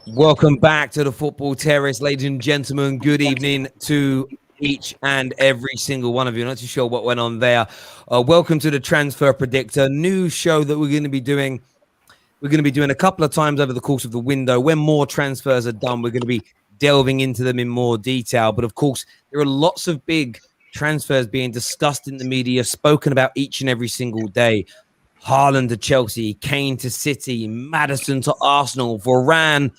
Welcome back to the Football Terrace, ladies and gentlemen. Good evening to each and every single one of you. Not too sure what went on there. Welcome to the Transfer Predictor, new show that we're going to be doing. We're going to be doing a couple of times over the course of the window. When more transfers are done, we're going to be delving into them in more detail. But of course, there are lots of big transfers being discussed in the media, spoken about each and every single day. Haaland to Chelsea, Kane to City, Maddison to Arsenal, Varane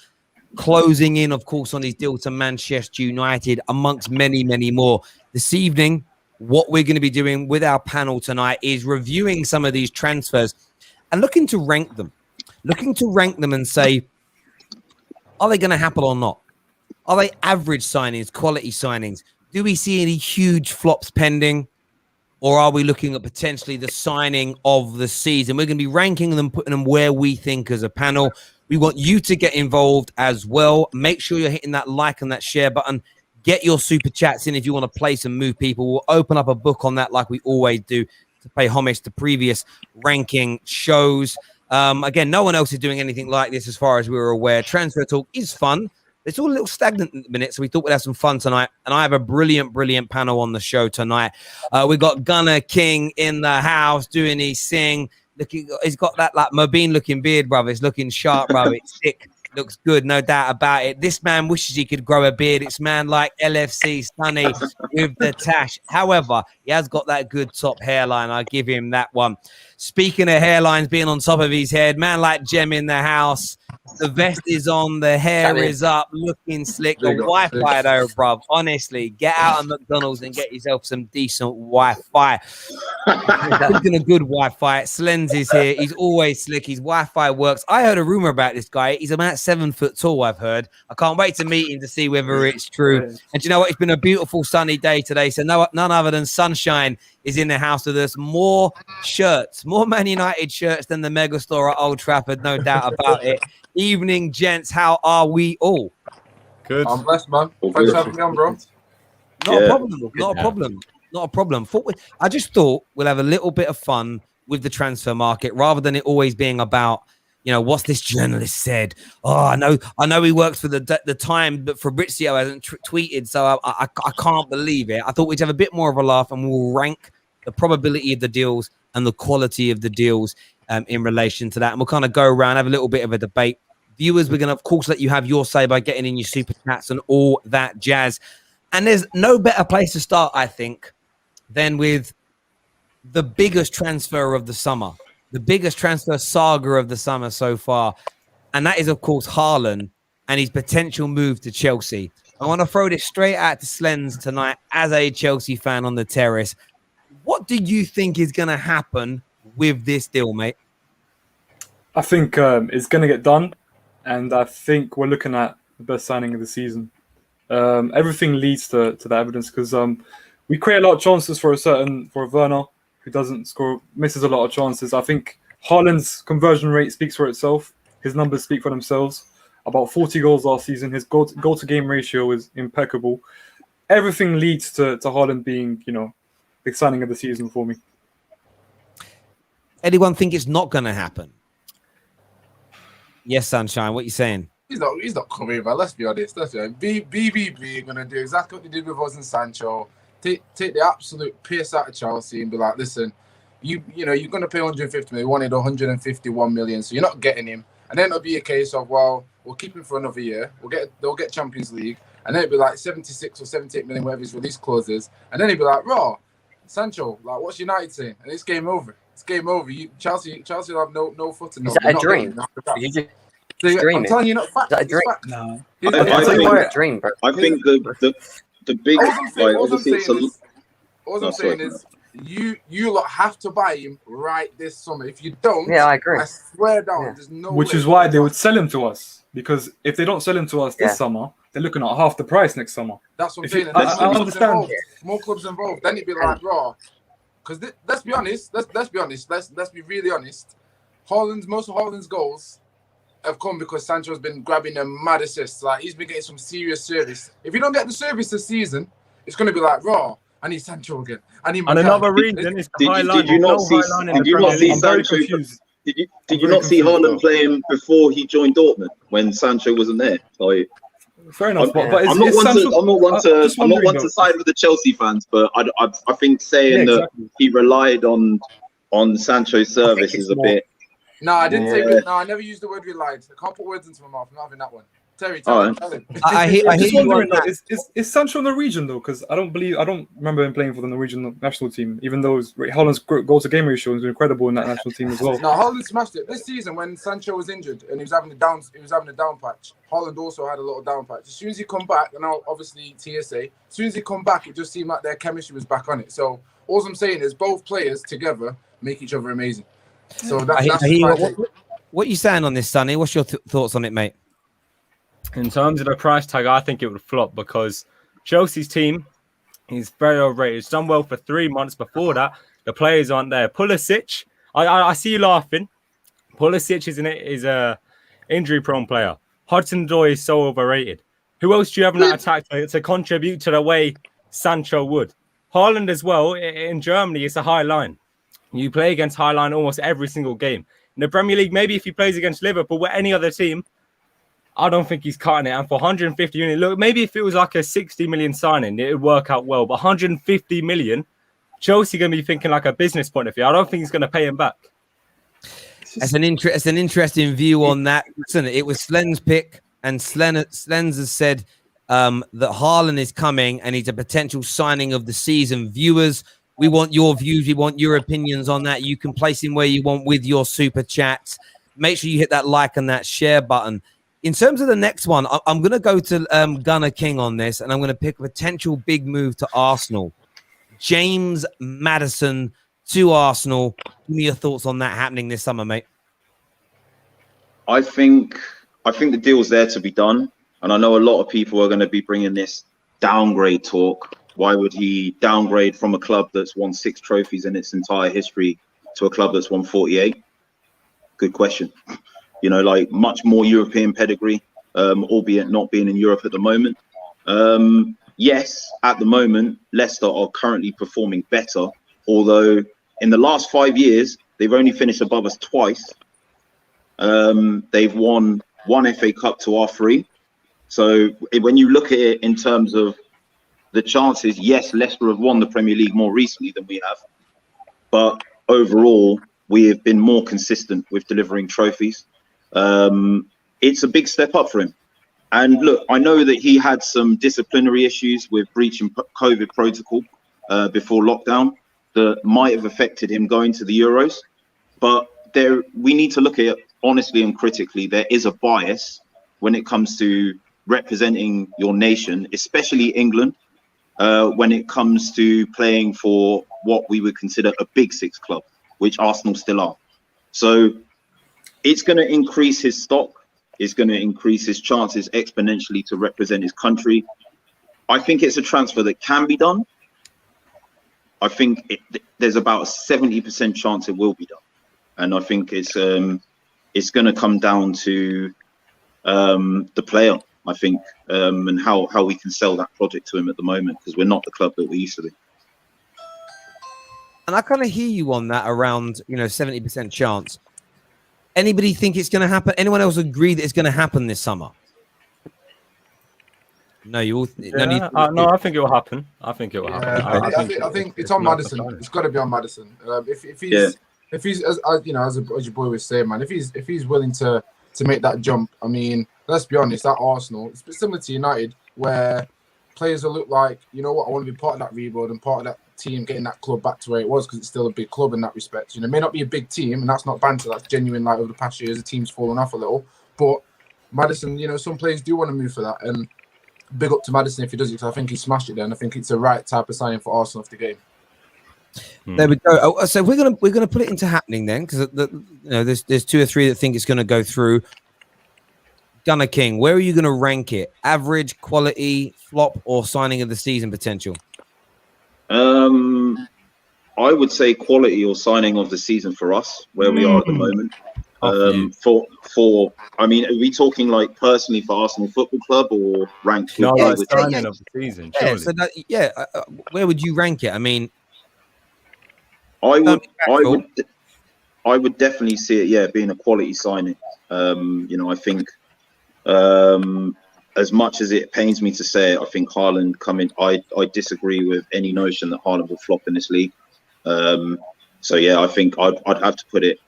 closing in, of course, on his deal to Manchester United, amongst many, many more. This evening, what we're going to be doing with our panel tonight is reviewing some of these transfers and looking to rank them and say, are they going to happen or not? Are they average signings, quality signings? Do we see any huge flops pending? Or are we looking at potentially the signing of the season? We're going to be ranking them, putting them where we think as a panel. We want you to get involved as well. Make sure you're hitting that like and that share button. Get your super chats in if you want to place and move people. We'll open up a book on that like we always do to pay homage to previous ranking shows. Again, no one else is doing anything like this as far as we're aware. Transfer talk is fun. It's all a little stagnant at the minute, so we thought we'd have some fun tonight. And I have a brilliant, brilliant panel on the show tonight. We've got Gunner King in the house doing his thing. He's got that like Mobeen looking beard, brother. It's looking sharp, brother. It's thick. Looks good, no doubt about it. This man wishes he could grow a beard. It's man like LFC Sunny with the tash. However, he has got that good top hairline. I'll give him that one. Speaking of hairlines being on top of his head, man like Jem in the house. The vest is on, the hair is up, looking slick. The Wi-Fi though, bruv. Honestly, get out of McDonald's and get yourself some decent Wi-Fi. Speaking of good Wi-Fi, Slens is here. He's always slick. His Wi-Fi works. I heard a rumor about this guy. He's about 7 foot tall, I've heard. I can't wait to meet him to see whether it's true. And you know what? It's been a beautiful sunny day today. So none other than Sunshine is in the house with us. More shirts, more Man United shirts than the mega store at Old Trafford, no doubt about it. Evening, gents. How are we all? Good. I'm blessed, man. Thanks for having me on, bro. Not a problem. I just thought we'll have a little bit of fun with the transfer market rather than it always being about, you know, what's this journalist said? Oh, I know he works for the Time, but Fabrizio hasn't tweeted, so I can't believe it. I thought we'd have a bit more of a laugh and we'll rank the probability of the deals and the quality of the deals in relation to that. And we'll kind of go around, have a little bit of a debate. Viewers, we're going to, of course, let you have your say by getting in your super chats and all that jazz. And there's no better place to start, I think, than with the biggest transfer of the summer, the biggest transfer saga of the summer so far. And that is, of course, Haaland and his potential move to Chelsea. I want to throw this straight out to Slens tonight as a Chelsea fan on the terrace. What do you think is going to happen with this deal, mate? I think it's going to get done. And I think we're looking at the best signing of the season. Everything leads to that evidence because we create a lot of chances for a Werner who doesn't score, misses a lot of chances. I think Haaland's conversion rate speaks for itself. His numbers speak for themselves. About 40 goals last season. His goal to game ratio is impeccable. Everything leads to Haaland being, you know, the signing of the season for me. Anyone think it's not going to happen? Yes, Sunshine. What are you saying? He's not coming, man. Let's be honest. BBB are going to do exactly what they did with us and Sancho. Take the absolute piss out of Chelsea and be like, listen, you know, you're going to pay 150 million. We wanted 151 million, so you're not getting him. And then it'll be a case of, well, we'll keep him for another year. They'll get Champions League. And then it'll be like 76 or 78 million, whatever his release clauses. And then he'll be like, raw, Sancho, like, what's United saying? And it's game over. It's game over. Chelsea will have no footing. Is that a dream? I'm telling you, not fact. Is that a dream? Fact. No. I dream, bro. think the big all I'm saying is you lot have to buy him right this summer. If you don't, I agree. I swear down, there's no Which way. is why they would sell him to us. Because if they don't sell him to us this summer, they're looking at half the price next summer. That's what I'm saying. I understand. More clubs involved. Then it'd be like, raw. Because let's be honest. Let's be honest. Let's be really honest. Most of Haaland's goals have come because Sancho's been grabbing a mad assist. Like, he's been getting some serious service. If you don't get the service this season, it's going to be like, raw, I need Sancho again. I need my and another reason is the high line. Did you not see Sancho? Did you not see Haaland playing before he joined Dortmund when Sancho wasn't there? Like, fair enough, I'm not one to side with the Chelsea fans, but I think saying that he relied on Sancho's service is a bit. No, I didn't say it. No, I never used the word relied. I can't put words into my mouth. I'm not having that one. Terry, tell him. I'm just wondering, is Sancho Norwegian though? Because I don't remember him playing for the Norwegian national team, even though Haaland's goal to game ratio is incredible in that national team as well. No, Haaland smashed it this season when Sancho was injured and he was having a down patch. Haaland also had a little down patch. As soon as he come back, and now obviously TSA, as soon as he come back, it just seemed like their chemistry was back on it. So all I'm saying is both players together make each other amazing. So what are you saying on this, Sonny? What's your thoughts on it, mate? In terms of the price tag, I think it would flop because Chelsea's team is very overrated. It's done well for 3 months. Before that, the players aren't there. Pulisic, I see you laughing. Pulisic is a injury-prone player. Hudson-Odoi is so overrated. Who else do you have in that attack to contribute to the way Sancho would? Haaland as well. In Germany, it's a high line. You play against high line almost every single game. In the Premier League, maybe if he plays against Liverpool or any other team, I don't think he's cutting it. And for 150 million, look, maybe if it was like a 60 million signing, it would work out well. But 150 million, Chelsea going to be thinking like a business point of view. I don't think he's going to pay him back. It's an interesting view on that. Listen, it was Slen's pick, and Slen's has said that Haaland is coming and he's a potential signing of the season. Viewers, we want your views. We want your opinions on that. You can place him where you want with your super chats. Make sure you hit that like and that share button. In terms of the next one, I'm going to go to Gunnar King on this, and I'm going to pick a potential big move to Arsenal. James Maddison to Arsenal. Give me your thoughts on that happening this summer, mate. I think the deal's there to be done, and I know a lot of people are going to be bringing this downgrade talk. Why would he downgrade from a club that's won 6 trophies in its entire history to a club that's won 48? Good question. You know, like much more European pedigree, albeit not being in Europe at the moment. Yes, at the moment, Leicester are currently performing better, although in the last 5 years, they've only finished above us twice. They've won 1 FA Cup to our 3. So when you look at it in terms of the chances, yes, Leicester have won the Premier League more recently than we have. But overall, we have been more consistent with delivering trophies. It's a big step up for him. And look, I know that he had some disciplinary issues with breaching COVID protocol before lockdown that might have affected him going to the Euros. But we need to look at it honestly and critically. There is a bias when it comes to representing your nation, especially England, when it comes to playing for what we would consider a big 6 club, which Arsenal still are. So it's going to increase his stock. It's going to increase his chances exponentially to represent his country. I think it's a transfer that can be done. I think there's about a 70% chance it will be done. And I think it's going to come down to the player, I think, and how we can sell that project to him at the moment, because we're not the club that we used to be. And I kind of hear you on that around, 70% chance. Anybody think it's going to happen? Anyone else agree that it's going to happen this summer? No, you all. No, I think it will happen. I think it will happen. I think it's on Maddison. It's got to be on Maddison. If he's as your boy was saying, man, if he's willing to make that jump, I mean, let's be honest, at Arsenal, it's similar to United, where players will look like, you know what, I want to be part of that rebuild and part of that team getting that club back to where it was, because it's still a big club in that respect. You know, it may not be a big team, and that's not banter, that's genuine. Like over the past years, the team's fallen off a little. But Maddison, some players do want to move for that, and big up to Maddison if he does it, because I think he smashed it there, and I think it's the right type of signing for Arsenal of the game. There we go. So we're gonna put it into happening then, because there's 2 or 3 that think it's gonna go through. Gunnar King, where are you gonna rank it? Average, quality, flop, or signing of the season potential? I would say quality or signing of the season for us, where we are at the moment. I mean, are we talking like personally for Arsenal Football Club or ranked? No, signing of the season. Yeah, so where would you rank it? I mean, I I would definitely see it, yeah, being a quality signing. I think as much as it pains me to say it, I think Haaland coming. I disagree with any notion that Haaland will flop in this league. So yeah, I think I'd have to put it.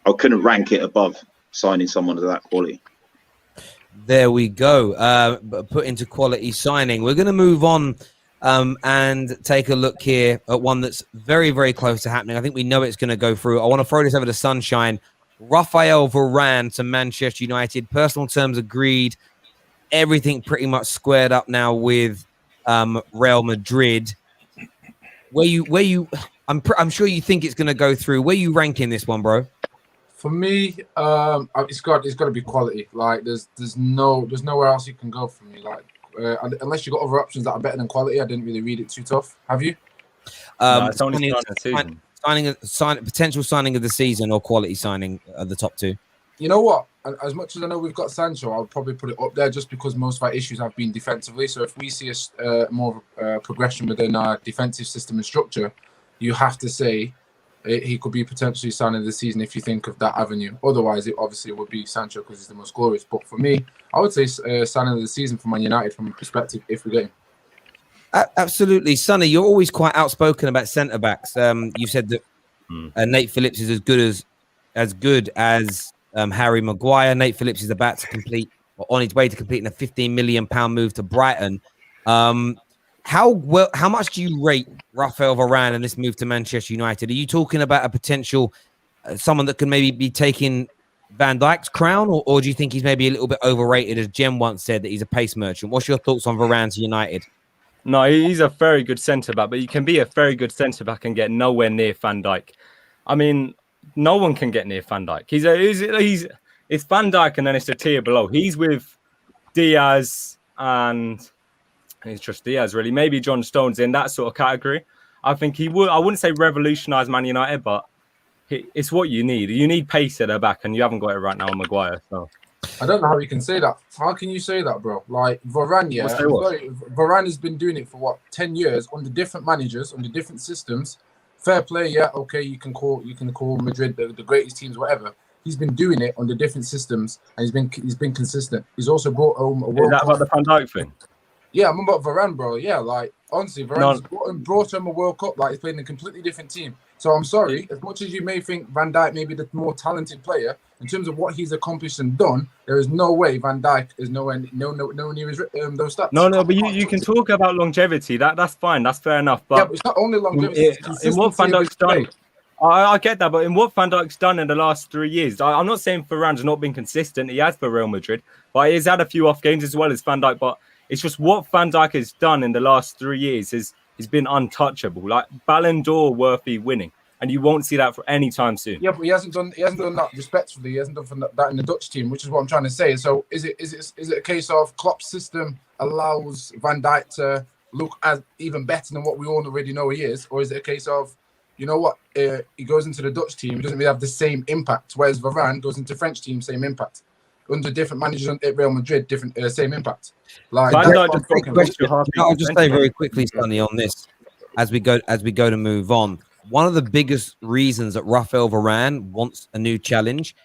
I couldn't rank it above signing someone of that quality. There we go. Put into quality signing. We're going to move on and take a look here at one that's very, very close to happening. I think we know it's going to go through. I want to throw this over to Sunshine. Raphael Varane to Manchester United. Personal terms agreed. Everything pretty much squared up now with Real Madrid. I'm sure you think it's going to go through. Where you ranking this one, bro? For me, it's got to be quality. Like there's nowhere else you can go for me. Like unless you got other options that are better than quality, I didn't really read it too tough. Have you? It's only potential signing of the season or quality signing are the top two. You know what? As much as I know we've got Sancho, I'll probably put it up there just because most of our issues have been defensively. So if we see a more progression within our defensive system and structure, you have to say he could be potentially signing of the season if you think of that avenue. Otherwise, it obviously would be Sancho because he's the most glorious. But for me, I would say signing of the season for Man United from a perspective if we get him. Absolutely. Sonny, you're always quite outspoken about centre-backs. You said that Nate Phillips is as good as Harry Maguire. Nate Phillips is about to complete, or on his way to completing a £15 million move to Brighton. How much do you rate Raphael Varane and this move to Manchester United? Are you talking about a potential someone that can maybe be taking Van Dijk's crown, or do you think he's maybe a little bit overrated, as Jem once said, that he's a pace merchant? What's your thoughts on Varane to United? No, he's a very good centre-back, but you can be a very good centre-back and get nowhere near Van Dijk. I mean, no one can get near Van Dijk. It's Van Dijk and then it's a tier below. He's with Diaz and it's just Diaz, really. Maybe John Stones in that sort of category. I think he would. I wouldn't say revolutionise Man United, but it's what you need. You need pace at the back, and you haven't got it right now on Maguire. So I don't know how you can say that. How can you say that, bro? Like Varane, yeah. Varane has been doing it for 10 years under different managers, under different systems. Fair play, yeah. Okay, you can call Madrid the greatest teams, whatever. He's been doing it under different systems, and he's been consistent. He's also brought home a World Cup. Is that about the Van Dijk thing? Yeah, I'm about Varane, bro. Yeah, like honestly, Varane's brought him a World Cup. Like he's playing a completely different team. So I'm sorry, as much as you may think Van Dijk may be the more talented player in terms of what he's accomplished and done, there is no way Van Dijk is nowhere near those stats. No, but you can talk about longevity. That's fine. That's fair enough. But yeah, but it's not only longevity. In what Van Dijk's done. I get that, but in what Van Dijk's done in the last 3 years, I'm not saying Varane's not been consistent. He has for Real Madrid, but he's had a few off games as well as Van Dijk. But it's just what Van Dijk has done in the last 3 years has been untouchable, like Ballon d'Or worthy winning, and you won't see that for any time soon. Yeah, but he hasn't done that respectfully. He hasn't done that in the Dutch team, which is what I'm trying to say. So is it a case of Klopp's system allows Van Dijk to look as even better than what we all already know he is, or is it a case of, you know what, he goes into the Dutch team, he doesn't really have the same impact, whereas Varane goes into French team, same impact. Under different managers at Real Madrid, different same impact. Like I'll just say very quickly, Sonny, on this as we go to move on. One of the biggest reasons that Raphael Varane wants a new challenge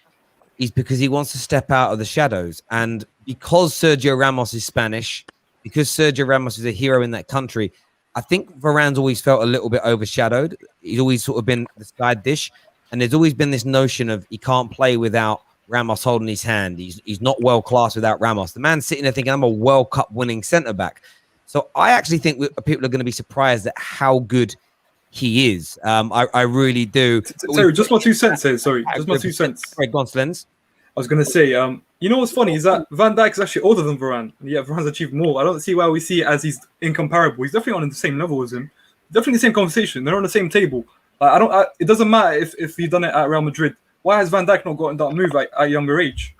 is because he wants to step out of the shadows, and because Sergio Ramos is Spanish, because Sergio Ramos is a hero in that country. I think Varane's always felt a little bit overshadowed. He's always sort of been the side dish, and there's always been this notion of he can't play without Ramos holding his hand. He's not world class without Ramos. The man's sitting there thinking, I'm a World Cup winning centre back. So I actually think people are going to be surprised at how good he is. I really do. Sorry, just my 2 cents here. Sorry, just my 2 cents. Right, go on, Slens. I was going to say, you know what's funny is that Van Dijk is actually older than Varane. Yeah, Varane's achieved more. I don't see why we see it as he's incomparable. He's definitely on the same level as him. Definitely the same conversation. They're on the same table. It doesn't matter if he's done it at Real Madrid. Why has Van Dijk not gotten that move at a younger age?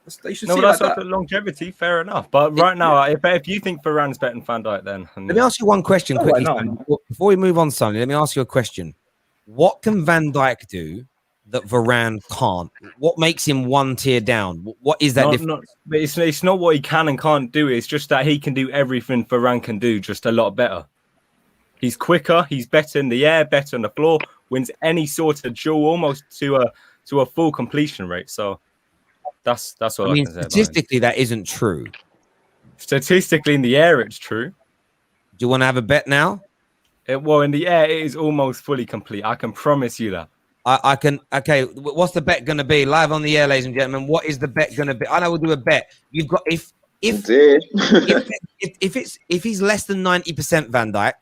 That's the longevity. Fair enough. But right now, if you think Varane's better than Van Dijk, then let me ask you one question quickly. Before we move on, Sonny, let me ask you a question. What can Van Dijk do that Varane can't? What makes him one tier down? What is that difference? It's not what he can and can't do. It's just that he can do everything Varane can do, just a lot better. He's quicker. He's better in the air, better on the floor. wins any sort of duel almost to a full completion rate. So that's all I I mean, can say about him. statistically, that isn't true. Statistically, in the air, it's true. Do you want to have a bet now? Well, in the air, it is almost fully complete. I can promise you that. I can. Okay, what's the bet going to be? Live on the air, ladies and gentlemen. What is the bet going to be? I know we'll do a bet. You've got if he's less than 90% Van Dijk,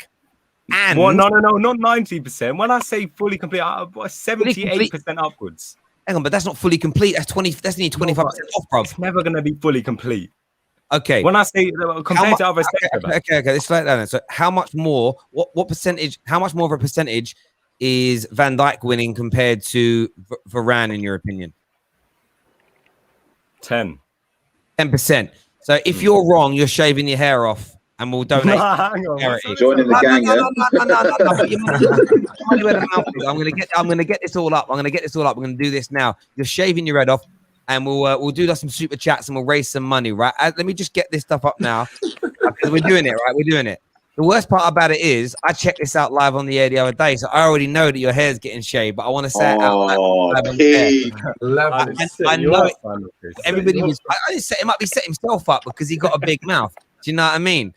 and no, not 90%. When I say fully complete, 78% upwards. Hang on, but that's not fully complete. That's 20. That's nearly 25% off, bro. It's never going to be fully complete. Okay. When I say compared to other okay. Let's slow it down. So, how much more? What percentage? How much more of a percentage is Van Dijk winning compared to Varane, in your opinion? 10%. So, if you're wrong, you're shaving your hair off, and we'll donate. Joining the gang. I'm gonna get this all up. We're gonna do this now. You're shaving your head off. And we'll do some super chats and we'll raise some money, right? Let me just get this stuff up now. Because we're doing it, right? We're doing it. The worst part about it is I checked this out live on the air the other day, so I already know that your hair's getting shaved, but I want to say it out live on the air. I know it. Everybody was. I didn't say, it might be set himself up because he got a big mouth. Do you know what I mean?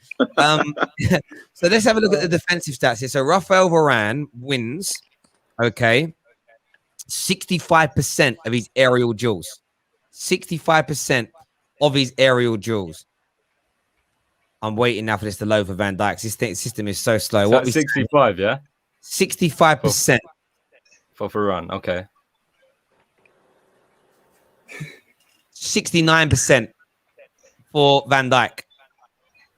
So let's have a look at the defensive stats here. So Raphael Varane wins, okay, 65% of his aerial duels. 65% of his aerial duels. I'm waiting now for this to load for Van Dijk. This system is so slow. What 65, yeah? 65% for Varane, okay. 69% for Van Dijk.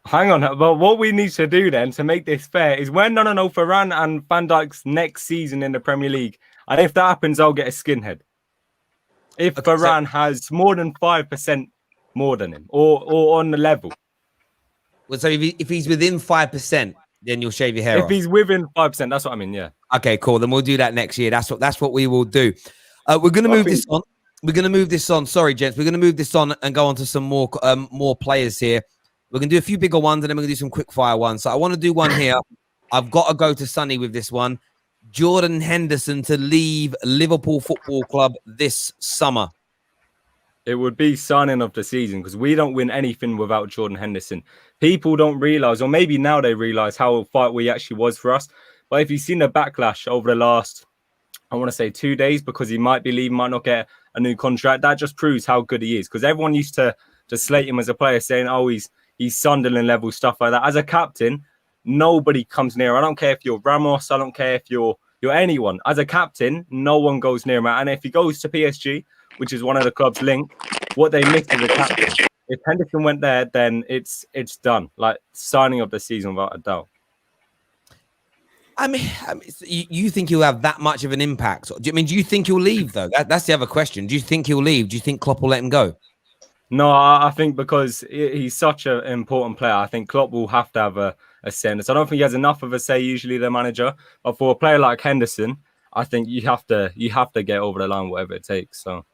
Hang on, but what we need to do then to make this fair is when Varane and Van Dijk's next season in the Premier League, and if that happens, I'll get a skinhead. If Varane has more than 5% more than him, or on the level. Well, so if he's within 5%, then you'll shave your hair off. If he's within 5%, that's what I mean, yeah. Okay, cool. Then we'll do that next year. That's what we will do. We're gonna move this on. We're gonna move this on. Sorry, gents. We're gonna move this on and go on to some more players here. We're gonna do a few bigger ones and then we're gonna do some quick fire ones. So I want to do one here. I've got to go to Sonny with this one. Jordan Henderson to leave Liverpool Football Club this summer. It would be signing of the season because we don't win anything without Jordan Henderson. People don't realize, or maybe now they realize how vital he actually was for us. But if you've seen the backlash over the last, I want to say 2 days, because he might be leaving, might not get a new contract, that just proves how good he is. Because everyone used to slate him as a player, saying, "Oh, he's Sunderland level," stuff like that. As a captain, nobody comes near. I don't care if you're Ramos. I don't care if you're anyone. As a captain, no one goes near him. And if he goes to PSG, which is one of the clubs linked, what they missed as a captain. If Henderson went there, then it's done. Like signing of the season without a doubt. I mean, you think he'll have that much of an impact? Do you think he'll leave though? That's the other question. Do you think he'll leave? Do you think Klopp will let him go? No, I think because he's such an important player, I think Klopp will have to have a say. So I don't think he has enough of a say, usually the manager. But for a player like Henderson, I think you have to get over the line, whatever it takes. So,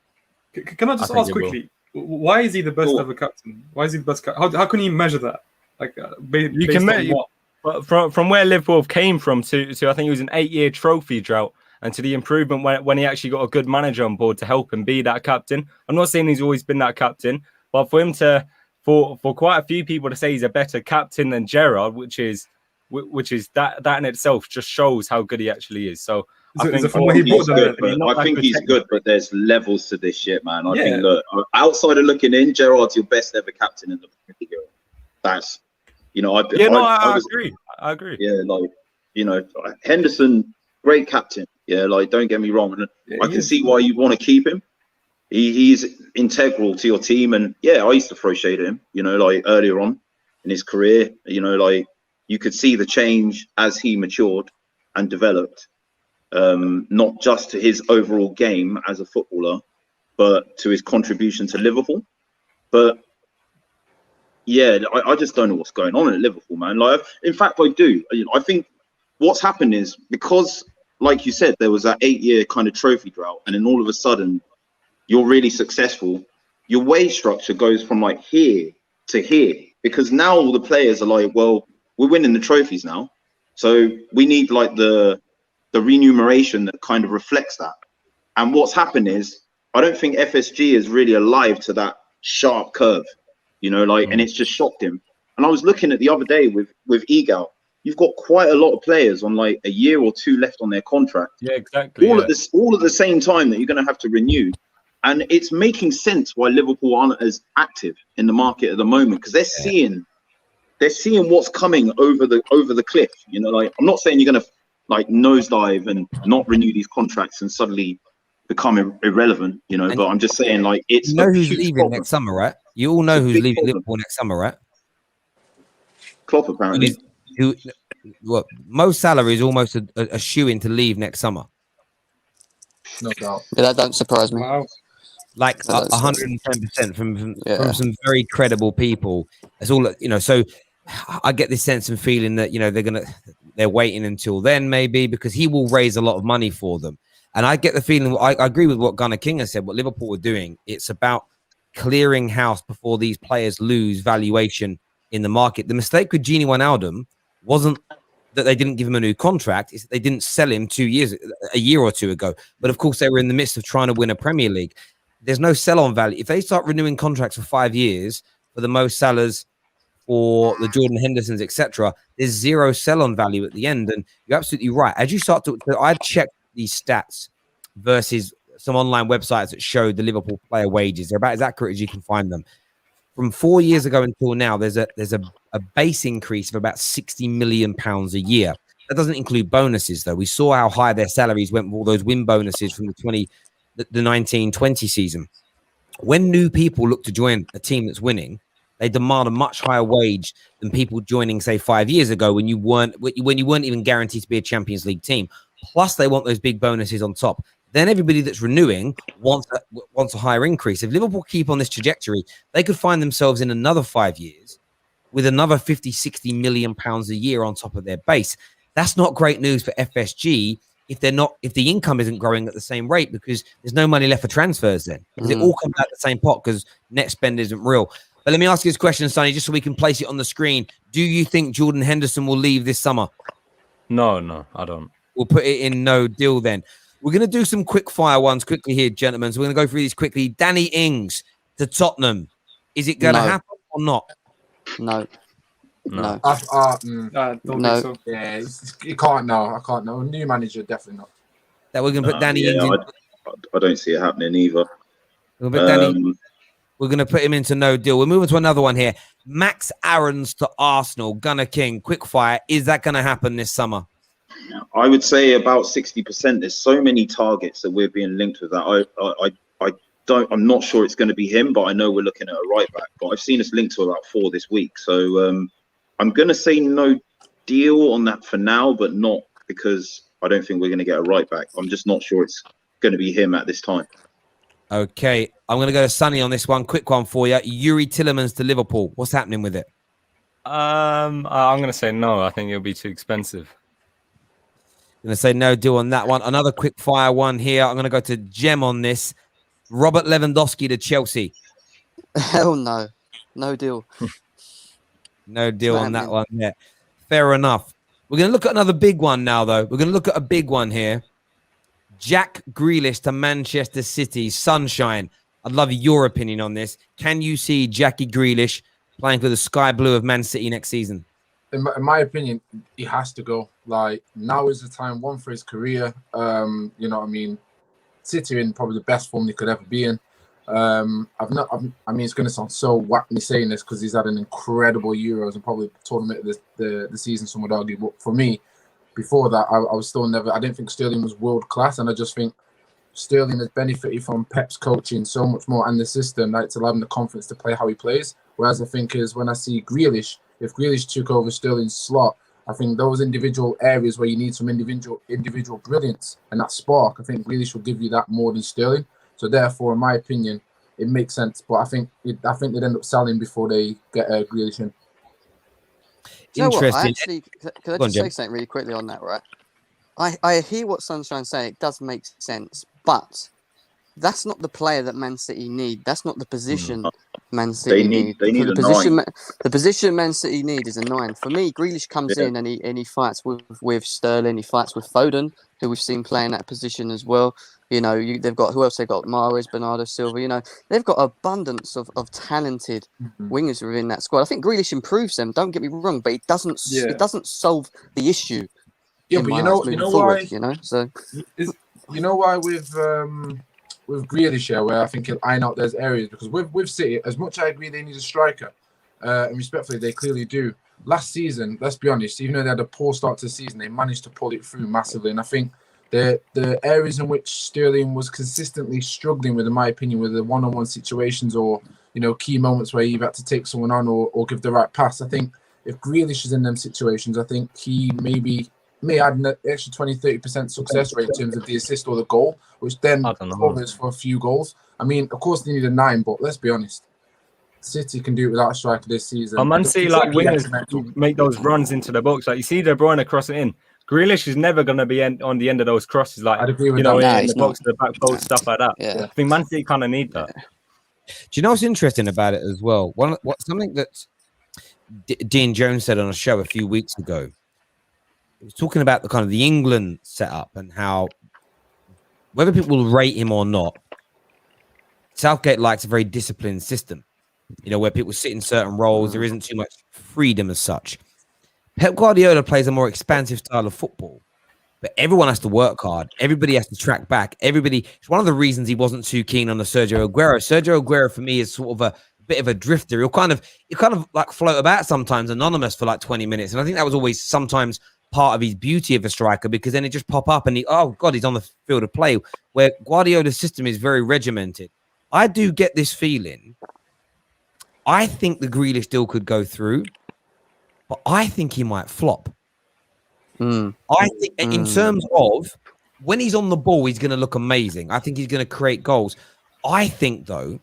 can I just ask quickly, why is he the best ever captain? Why is he the best captain? How can you measure that? Like, you can measure from where Liverpool came from to I think it was an 8-year trophy drought, and to the improvement when he actually got a good manager on board to help him be that captain. I'm not saying he's always been that captain, but for him to, for quite a few people to say he's a better captain than Gerrard, which is that in itself just shows how good he actually is. So I think he's good, but there's levels to this shit, man. I think, look, outside of looking in, Gerrard's your best ever captain in the Premier League. That's, I agree. Yeah, Henderson, great captain. Yeah, don't get me wrong. And I can see why you want to keep him. He's integral to your team. And yeah, I used to throw shade at him, earlier on in his career, you could see the change as he matured and developed, not just to his overall game as a footballer, but to his contribution to Liverpool. But yeah, I just don't know what's going on at Liverpool, man. In fact, I do. I think what's happened is because, like you said, there was that 8-year kind of trophy drought, and then all of a sudden you're really successful. Your wage structure goes from here to here, because now all the players are well, we're winning the trophies now, so we need the the remuneration that kind of reflects that. And what's happened is, I don't think FSG is really alive to that sharp curve, you know, like, and it's just shocked him. And I was looking at the other day with Egal. You've got quite a lot of players on like a year or two left on their contract. Yeah, exactly. All at the same time that you're going to have to renew. And it's making sense why Liverpool aren't as active in the market at the moment, because they're seeing what's coming over the cliff. You know, like, I'm not saying you're going to like nosedive and not renew these contracts and suddenly become irrelevant, you know, but I'm just saying, like, it's you know who's leaving next summer, right? You all know who's leaving Liverpool next summer, right? Klopp, apparently. Well, Mo Salah is almost a shoe-in to leave next summer. No doubt. Yeah, that don't surprise me. Wow. Like 110% from some very credible people. It's all, you know. So I get this sense and feeling that, you know, they're waiting until then, maybe, because he will raise a lot of money for them. And I get the feeling, I agree with what Gunnar King has said, what Liverpool are doing. It's about clearing house before these players lose valuation in the market. The mistake with Gini Wijnaldum wasn't that they didn't give him a new contract, it's that they didn't sell him a year or two ago. But of course, they were in the midst of trying to win a Premier League. There's no sell-on value. If they start renewing contracts for 5 years for the Mo Salahs, for the Jordan Hendersons, etc., there's zero sell-on value at the end. And you're absolutely right. As you start to, I checked these stats versus some online websites that show the Liverpool player wages. They're about as accurate as you can find them. From 4 years ago until now, there's a base increase of about £60 million a year. That doesn't include bonuses, though. We saw how high their salaries went with all those win bonuses from the 19-20 season. When new people look to join a team that's winning, they demand a much higher wage than people joining, say, 5 years ago when you weren't even guaranteed to be a Champions League team. Plus, they want those big bonuses on top. Then everybody that's renewing wants a higher increase. If Liverpool keep on this trajectory, they could find themselves in another 5 years with another 50-60 million pounds a year on top of their base. That's not great news for FSG if the income isn't growing at the same rate, because there's no money left for transfers then. Because it all comes out the same pot because net spend isn't real. But let me ask you this question, Sonny, just so we can place it on the screen. Do you think Jordan Henderson will leave this summer? No, I don't. We'll put it in no deal then. We're going to do some quick fire ones quickly here, gentlemen. So we're going to go through these quickly. Danny Ings to Tottenham. Is it going to happen or not? No. Don't No. think so. Yeah, you can't know. I can't know. New manager, definitely not. That we're going to put Danny Ings in. I don't see it happening either. We're going to put him into no deal. We're moving to another one here. Max Aarons to Arsenal. Gunnar King, quick fire. Is that going to happen this summer? I would say about 60%. There's so many targets that we're being linked with that. I'm not sure it's going to be him, but I know we're looking at a right back. But I've seen us linked to about 4 this week. So I'm going to say no deal on that for now, but not because I don't think we're going to get a right back. I'm just not sure it's going to be him at this time. Okay, I'm going to go to Sonny on this one. Quick one for you. Yuri Tillemans to Liverpool. What's happening with it? I'm going to say no. I think it'll be too expensive. I'm going to say no deal on that one. Another quick fire one here. I'm going to go to Jem on this. Robert Lewandowski to Chelsea. Hell no. No deal. No deal on that one. Yeah, fair enough. We're going to look at another big one now, though. We're going to look at a big one here. Jack Grealish to Manchester City. Sunshine. I'd love your opinion on this. Can you see Jackie Grealish playing for the Sky Blue of Man City next season? In my opinion, he has to go. Like, now is the time, one, for his career. You know what I mean? City are in probably the best form they could ever be in. I mean, it's going to sound so whack me saying this because he's had an incredible Euros and probably tournament of the season, some would argue. But for me, before that, I was still never. I didn't think Sterling was world class, and I just think Sterling has benefited from Pep's coaching so much more and the system, like to allow him the confidence to play how he plays. Whereas I think is when I see Grealish, if Grealish took over Sterling's slot, I think those individual areas where you need some individual brilliance and that spark, I think Grealish will give you that more than Sterling. So therefore, in my opinion, it makes sense. But I think they'd end up selling before they get Grealish in. Interesting. Can I just say something really quickly on that, right? I hear what Sunshine's saying. It does make sense. But that's not the player that Man City need. That's not the position Man City need. They need the a position. 9. The position Man City need is a 9. For me, Grealish comes in and he fights with Sterling. He fights with Foden, who we've seen playing that position as well. You know, they've got who else? They've got Mahrez, Bernardo Silva. You know, they've got abundance of talented wingers within that squad. I think Grealish improves them. Don't get me wrong, but it doesn't solve the issue. Yeah, but you know forward, why? You know, so You know why with Grealish here, where I think he'll iron out those areas, because with City, as much as I agree they need a striker, and respectfully they clearly do. Last season, let's be honest, even though they had a poor start to the season, they managed to pull it through massively. And I think the areas in which Sterling was consistently struggling with, in my opinion, with the one-on-one situations or key moments where you've had to take someone on or give the right pass. I think if Grealish is in them situations, I think he may add an extra 20-30% success rate in terms of the assist or the goal, which then covers for a few goals. I mean, of course they need a 9, but let's be honest, City can do it without a striker this season. But Man City wingers make those runs into the box. Like you see De Bruyne crossing in. Grealish is never going to be on the end of those crosses, like I'd agree with in the box to the back post, stuff like that. Yeah. I think Man City kind of need that. Do you know what's interesting about it as well? Something that Dean Jones said on a show a few weeks ago. He was talking about the kind of the England setup and how whether people will rate him or not, Southgate likes a very disciplined system. Where people sit in certain roles, there isn't too much freedom as such. Pep Guardiola plays a more expansive style of football, but everyone has to work hard. Everybody has to track back. It's one of the reasons he wasn't too keen on the Sergio Aguero. Sergio Aguero for me is sort of a bit of a drifter. He'll kind of like float about sometimes anonymous for like 20 minutes. And I think that was always sometimes part of his beauty of a striker, because then it just pop up and he's on the field of play, where Guardiola's system is very regimented. I do get this feeling. I think the Grealish deal could go through, but I think he might flop. I think in terms of when he's on the ball, he's going to look amazing. I think he's going to create goals. I think, though,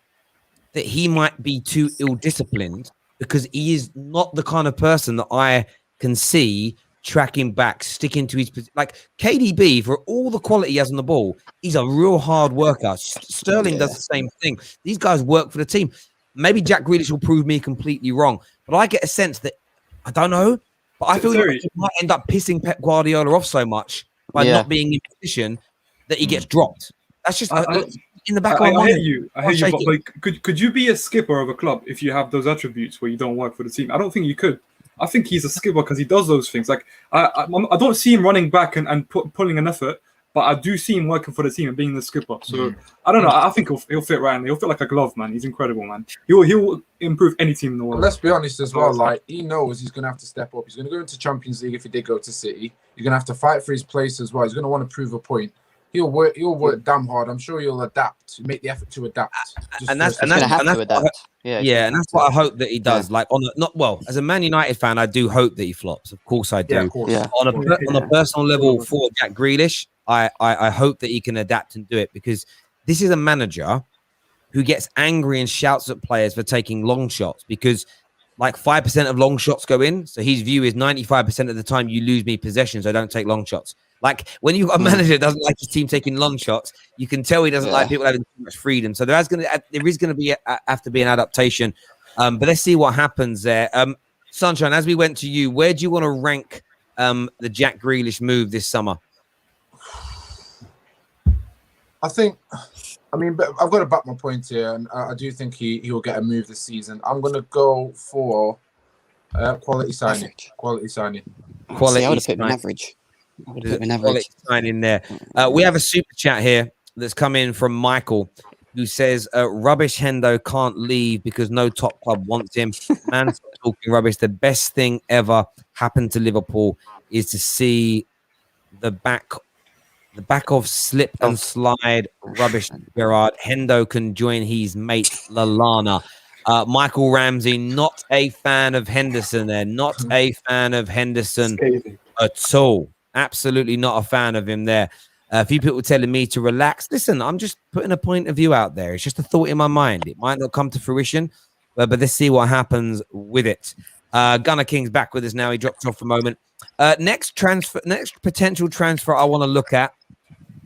that he might be too ill-disciplined, because he is not the kind of person that I can see tracking back, sticking to his position. Like KDB, for all the quality he has on the ball, he's a real hard worker. Sterling does the same thing. These guys work for the team. Maybe Jack Grealish will prove me completely wrong, but I get a sense that, I don't know, but I feel like he might end up pissing Pep Guardiola off so much by not being in position that he gets dropped. That's just in the back of my mind. I hear you, but like, could you be a skipper of a club if you have those attributes where you don't work for the team? I don't think you could. I think he's a skipper because he does those things. Like I don't see him running back and pulling an effort, but I do see him working for the team and being the skipper. So I don't know. I think he'll fit right in. He'll fit like a glove, man. He's incredible, man. He'll improve any team in the world. Let's be honest as well. Like, he knows he's going to have to step up. He's going to go into Champions League if he did go to City. He's going to have to fight for his place as well. He's going to want to prove a point. He'll work damn hard. I'm sure he'll adapt, make the effort to adapt. And that's what I hope that he does. Like as a Man United fan, I do hope that he flops. Of course I do. Yeah, of course. Yeah. On a personal level for Jack Grealish, I hope that he can adapt and do it, because this is a manager who gets angry and shouts at players for taking long shots, because like 5% of long shots go in. So his view is 95% of the time you lose me possession, so don't take long shots. Like when you've got a manager that doesn't like his team taking long shots, you can tell he doesn't like people having too much freedom. So there is going to have to be an adaptation. But let's see what happens there. Sunshine, as we went to you, where do you want to rank the Jack Grealish move this summer? I mean, but I've got to back my point here, and I do think he will get a move this season. I'm going to go for quality signing. Quality signing. I would have put him average. Signing there. We have a super chat here that's come in from Michael, who says, rubbish Hendo can't leave because no top club wants him. Man, talking rubbish. The best thing ever happened to Liverpool is to see the back of slip and slide rubbish. Gerard Hendo can join his mate Lallana. Michael Ramsey, not a fan of Henderson there. Not a fan of Henderson at all. Absolutely not a fan of him there. A few people telling me to relax. Listen, I'm just putting a point of view out there. It's just a thought in my mind. It might not come to fruition, but let's see what happens with it. Gunner King's back with us now. He dropped off for a moment. Next potential transfer I want to look at.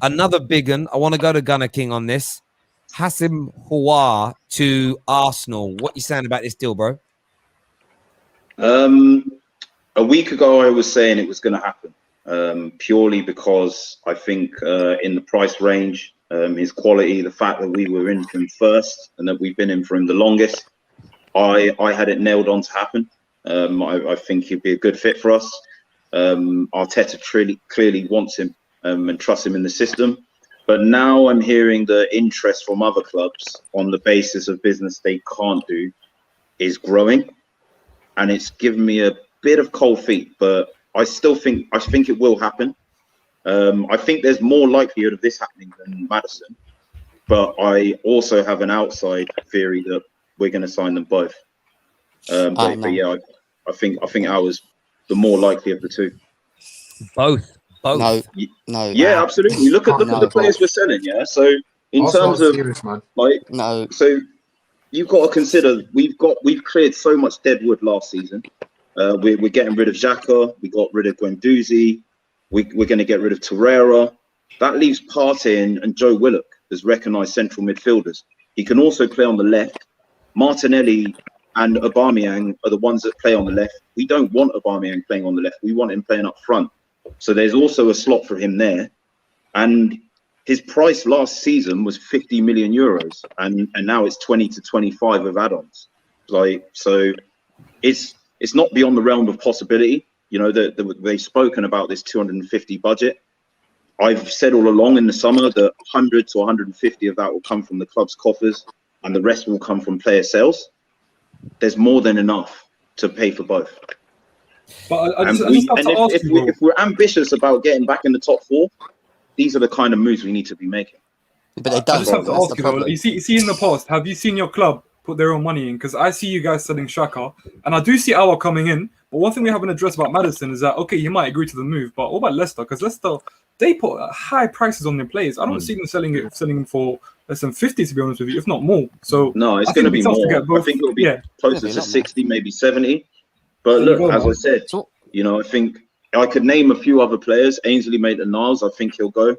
Another big one. I want to go to Gunner King on this. Hassim Hawar to Arsenal. What you saying about this deal, bro? A week ago, I was saying it was going to happen, purely because I think in the price range, his quality, the fact that we were in for him first and that we've been in for him the longest, I had it nailed on to happen. I think he'd be a good fit for us. Arteta clearly wants him and trusts him in the system. But now I'm hearing the interest from other clubs on the basis of business they can't do is growing. And it's given me a bit of cold feet, but I think it will happen. I think there's more likelihood of this happening than Maddison, but I also have an outside theory that we're going to sign them both. But yeah, I think ours the more likely of the two. Both. No. Yeah, absolutely. Look at the players we're selling. Yeah, so in terms of serious, man. like No. So you've got to consider we've cleared so much dead wood last season. We're getting rid of Xhaka. We got rid of Guendouzi. We're going to get rid of Torreira. That leaves Partey and Joe Willock as recognised central midfielders. He can also play on the left. Martinelli and Aubameyang are the ones that play on the left. We don't want Aubameyang playing on the left. We want him playing up front. So there's also a slot for him there. And his price last season was 50 million euros, and now it's 20 to 25 of add-ons. Like, so it's not beyond the realm of possibility. You know, they've spoken about this 250 budget. I've said all along in the summer that 100 to 150 of that will come from the club's coffers, and the rest will come from player sales. There's more than enough to pay for both. But if we're ambitious about getting back in the top four, these are the kind of moves we need to be making. But they don't. I just have to ask you though, you see in the past, have you seen your club put their own money in? Because I see you guys selling Xhaka, and I do see our coming in. But one thing we haven't addressed about Maddison is that, okay, you might agree to the move, but what about Leicester? Because Leicester, they put high prices on their players. I don't see them selling them for less than 50, to be honest with you, if not more. So no, it's going to be more. I think it'll be closer to 60, maybe 70. But look, as I said, you know, I think I could name a few other players. Ainsley Maitland-Niles, I think he'll go.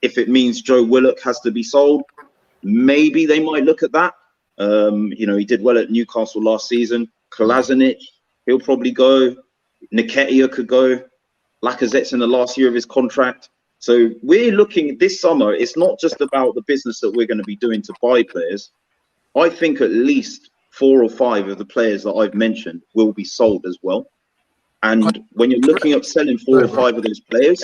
If it means Joe Willock has to be sold, maybe they might look at that. You know, he did well at Newcastle last season. Kolasinac, he'll probably go. Nketiah could go. Lacazette's in the last year of his contract. So we're looking this summer. It's not just about the business that we're going to be doing to buy players. I think at least 4 or 5 of the players that I've mentioned will be sold as well. And when you're looking at selling 4 or 5 of those players,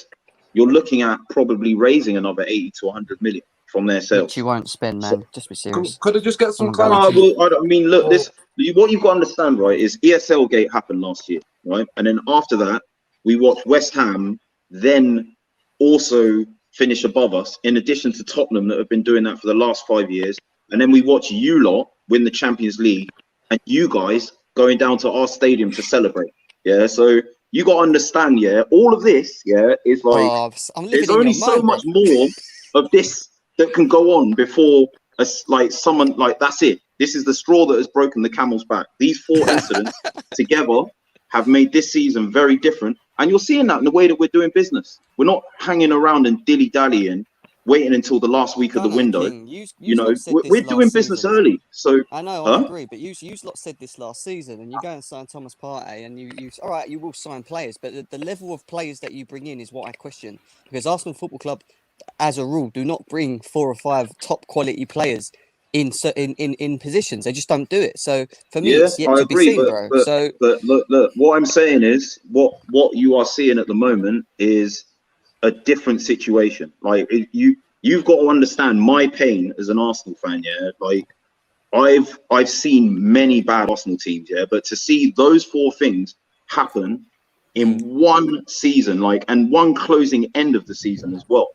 you're looking at probably raising another 80 to 100 million from their sales. Which you won't spend, man. Just be serious. Could I just get some clarity? I mean, look, what you've got to understand, right, is ESL Gate happened last year, right? And then after that, we watched West Ham then also finish above us, in addition to Tottenham that have been doing that for the last 5 years. And then we watch you lot win the Champions League and you guys going down to our stadium to celebrate. Yeah, so you got to understand, yeah, all of this, yeah, is like, there's only so much more of this that can go on before, someone, like, that's it. This is the straw that has broken the camel's back. These 4 incidents together have made this season very different. And you're seeing that in the way that we're doing business. We're not hanging around and dilly-dallying, waiting until the last week of the window. You know, we're doing business early. So I know, I agree, but you lot said this last season, and you go and sign Thomas Partey, and you all right, you will sign players, but the level of players that you bring in is what I question, because Arsenal Football Club, as a rule, do not bring 4 or 5 top quality players in positions. They just don't do it. So for me, it's yet to be seen, bro. But look, what I'm saying is what you are seeing at the moment is a different situation. Like, you've got to understand my pain as an Arsenal fan. Yeah, like I've seen many bad Arsenal teams. Yeah, but to see those 4 things happen in one season, like, and one closing end of the season as well.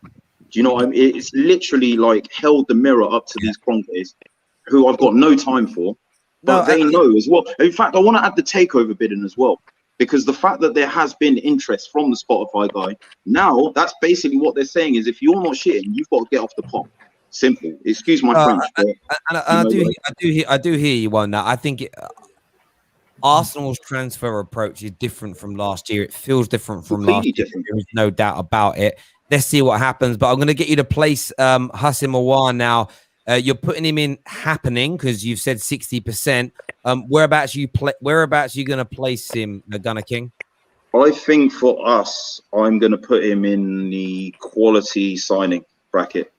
Do you know what I mean? It's literally like held the mirror up to these Kroenkes, who I've got no time for, but they know as well. In fact, I want to add the takeover bidding as well, because the fact that there has been interest from the Spotify guy, now that's basically what they're saying is, if you're not shitting, you've got to get off the pot. Simple. Excuse my French. But, I do hear you on that. I think Arsenal's transfer approach is different from last year. It feels different from last year. There is no doubt about it. Let's see what happens. But I'm going to get you to place Hassim Aouar now. You're putting him in happening because you've said 60%. Whereabouts you going to place him, Gunner King? I think for us, I'm going to put him in the quality signing bracket.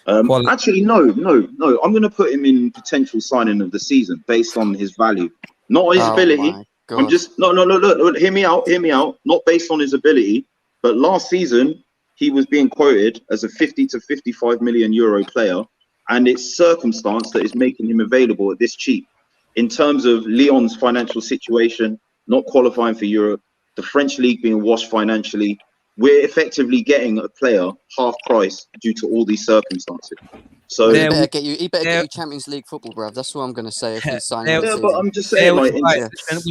Actually, no. I'm going to put him in potential signing of the season based on his value, not his ability. I'm just no. Hear me out. Not based on his ability, but last season he was being quoted as a 50 to 55 million euro player, and it's circumstance that is making him available at this cheap. In terms of Lyon's financial situation, not qualifying for Europe, the French league being washed financially, we're effectively getting a player half price due to all these circumstances. So he better get you Champions League football, bruv. That's what I'm going to say if he's signing. But I'm just saying,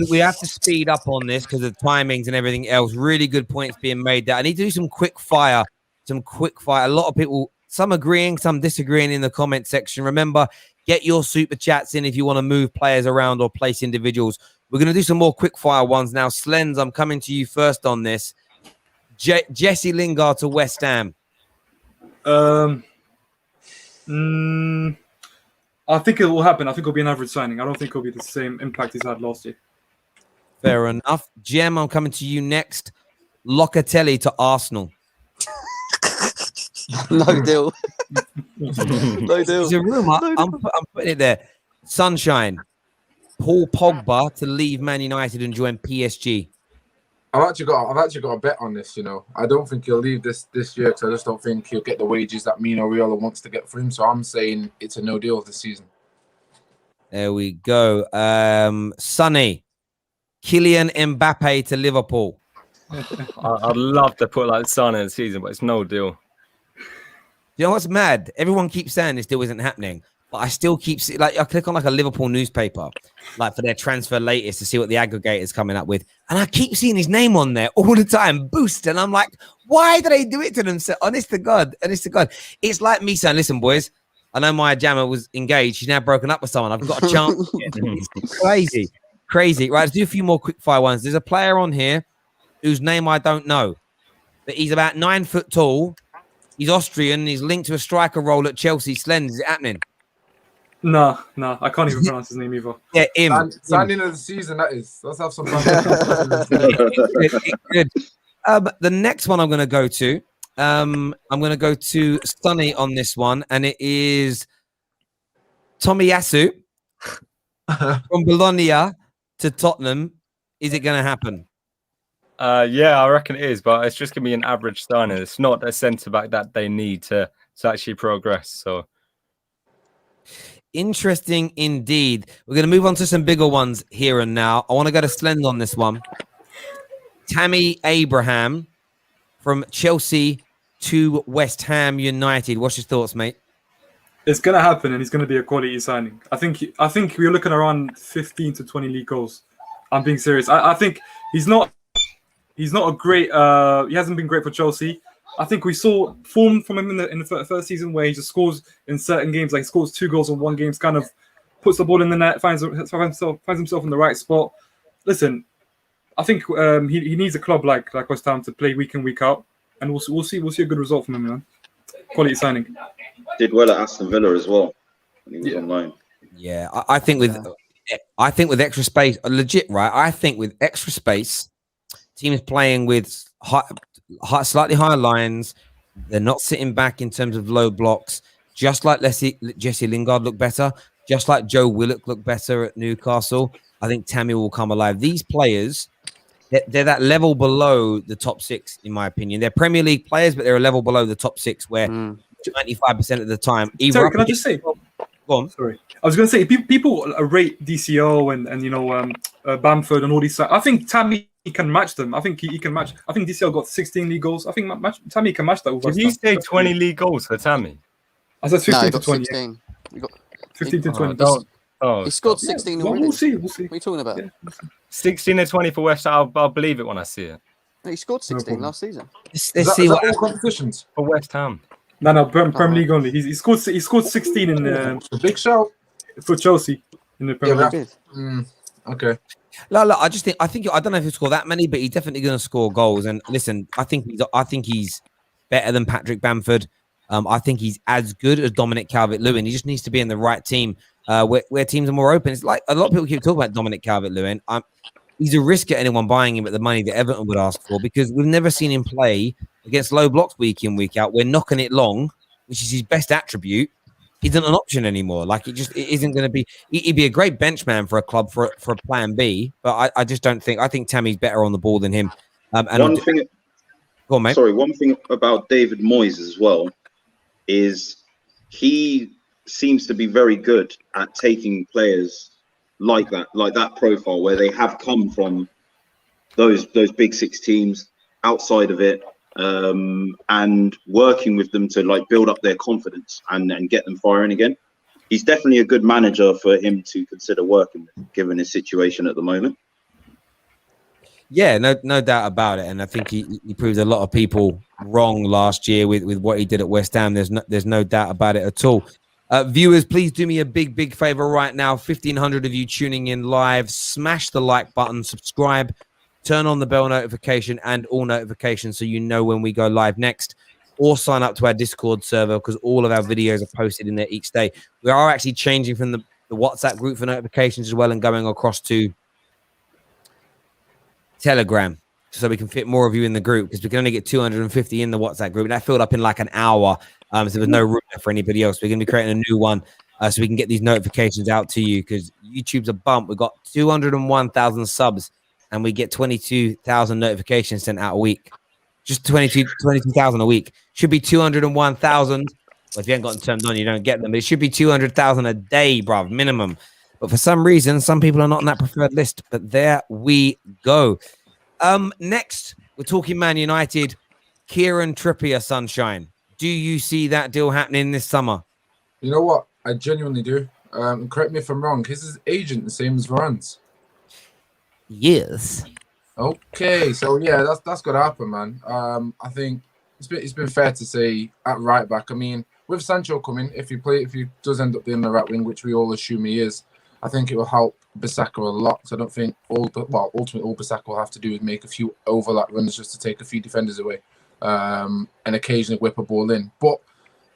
we have to speed up on this because of timings and everything else. Really good points being made there. I need to do some quick fire. A lot of people, some agreeing, some disagreeing in the comment section. Remember, get your super chats in if you want to move players around or place individuals. We're going to do some more quick fire ones now. Slens, I'm coming to you first on this. Jesse Lingard to West Ham. I think it will happen. I think it'll be an average signing. I don't think it'll be the same impact he's had last year. Fair enough. Jem, I'm coming to you next. Locatelli to Arsenal. No deal. No deal. It's a rumor. I'm putting it there. Sunshine. Paul Pogba to leave Man United and join PSG. I've actually got a bet on this. You know, I don't think he'll leave this year because I just don't think he'll get the wages that Mino Raiola wants to get for him. So I'm saying it's a no deal this season. There we go. Sonny, Kylian Mbappe to Liverpool. I'd love to put like Son in the season, but it's no deal. You know what's mad? Everyone keeps saying this deal isn't happening, but I still keep seeing, like, I click on like a Liverpool newspaper, like for their transfer latest to see what the aggregator is coming up with, and I keep seeing his name on there all the time, boost, and I'm like, why do they do it to themselves? Honest to God, it's like me saying, listen, boys, I know my jammer was engaged, she's now broken up with someone, I've got a chance. It's crazy. Right, let's do a few more quick fire ones. There's a player on here whose name I don't know, but he's about 9 foot tall. He's Austrian. He's linked to a striker role at Chelsea. Slend, is it happening? No, I can't even pronounce his name either. Yeah, him. Signing of the season, that is. Let's have some fun. Good. The next one I'm going to go to, I'm going to go to Sonny on this one, and it is Tomiyasu from Bologna to Tottenham. Is it going to happen? Yeah, I reckon it is, but it's just going to be an average signing. It's not a centre-back that they need to actually progress. So interesting indeed. We're going to move on to some bigger ones here and now. I want to go to Slend on this one. Tammy Abraham from Chelsea to West Ham United. What's your thoughts, mate? It's going to happen, and he's going to be a quality signing. I think we're looking around 15 to 20 league goals. I'm being serious. I think he's not a great. He hasn't been great for Chelsea. I think we saw form from him in the first season where he just scores in certain games. Like he scores 2 goals in one game, kind of puts the ball in the net, finds himself in the right spot. Listen, I think he needs a club like West Ham to play week in, week out, and we'll see a good result from him, man. Quality signing. Did well at Aston Villa as well when he was on loan. Yeah, I think with extra space, legit, right? I think with extra space, teams playing with slightly higher lines, they're not sitting back in terms of low blocks. Just like Jesse Lingard looked better, just like Joe Willock looked better at Newcastle. I think Tammy will come alive. These players, they're that level below the top 6, in my opinion. They're Premier League players, but they're a level below the top 6, where 95% of the time. Sorry, can I just say? Go on. Sorry, I was going to say people rate DCO and Bamford and all these. I think Tammy can match them. I think he can match. I think DCL got 16 league goals. I think Tammy can match that. With Did you say 20 league goals for Tammy? I said 15 to 20. 16. You got 15 to 20. He scored 16 already. We'll see. What are you talking about? Yeah. 16 and 20 for West Ham. I'll believe it when I see it. No, he scored 16 last season. Let's see what all competitions For West Ham. No, Premier League only. He scored 16 in a big shout for Chelsea in the Premier League. Okay. Look, I don't know if he'll score that many, but he's definitely going to score goals. And listen, I think he's better than Patrick Bamford. I think he's as good as Dominic Calvert-Lewin. He just needs to be in the right team where teams are more open. It's like a lot of people keep talking about Dominic Calvert-Lewin. He's a risk at anyone buying him at the money that Everton would ask for, because we've never seen him play against low blocks week in, week out. We're knocking it long, which is his best attribute. Isn't an option anymore. Like it isn't going to be. He'd be a great benchman for a club for a plan B, but I just don't think. I think Tammy's better on the ball than him. One thing. Go on, mate. Sorry, one thing about David Moyes as well is he seems to be very good at taking players like that profile, where they have come from those big six teams outside of it, and working with them to like build up their confidence and get them firing again. He's definitely a good manager for him to consider working with, given his situation at the moment. Yeah, no doubt about it, and I think he proved a lot of people wrong last year with what he did at West Ham. There's no doubt about it at all. Viewers, please do me a big favor right now. 1,500 of you tuning in live. Smash the like button, subscribe, turn on the bell notification and all notifications so you know when we go live next. Or sign up to our Discord server, because all of our videos are posted in there each day. We are actually changing from the WhatsApp group for notifications as well and going across to Telegram, so we can fit more of you in the group, because we can only get 250 in the WhatsApp group. That filled up in like an hour, so there's no room for anybody else. We're going to be creating a new one so we can get these notifications out to you, because YouTube's a bump. We've got 201,000 subs and we get 22,000 notifications sent out a week. Just 22,000 a week. Should be 201,000. Well, if you haven't got them turned on, you don't get them. But it should be 200,000 a day, bruv, minimum. But for some reason, some people are not on that preferred list. But there we go. Next, we're talking Man United. Kieran Trippier, sunshine. Do you see that deal happening this summer? You know what? I genuinely do. Correct me if I'm wrong. Is his agent the same as Varane's? Yes. Okay, so yeah, that's got to happen, man. I think it's been fair to say at right back. I mean, with Sancho coming, if he does end up being the right wing, which we all assume he is, I think it will help Bissaka a lot. So I don't think ultimately all Bissaka will have to do is make a few overlap runs just to take a few defenders away, and occasionally whip a ball in. But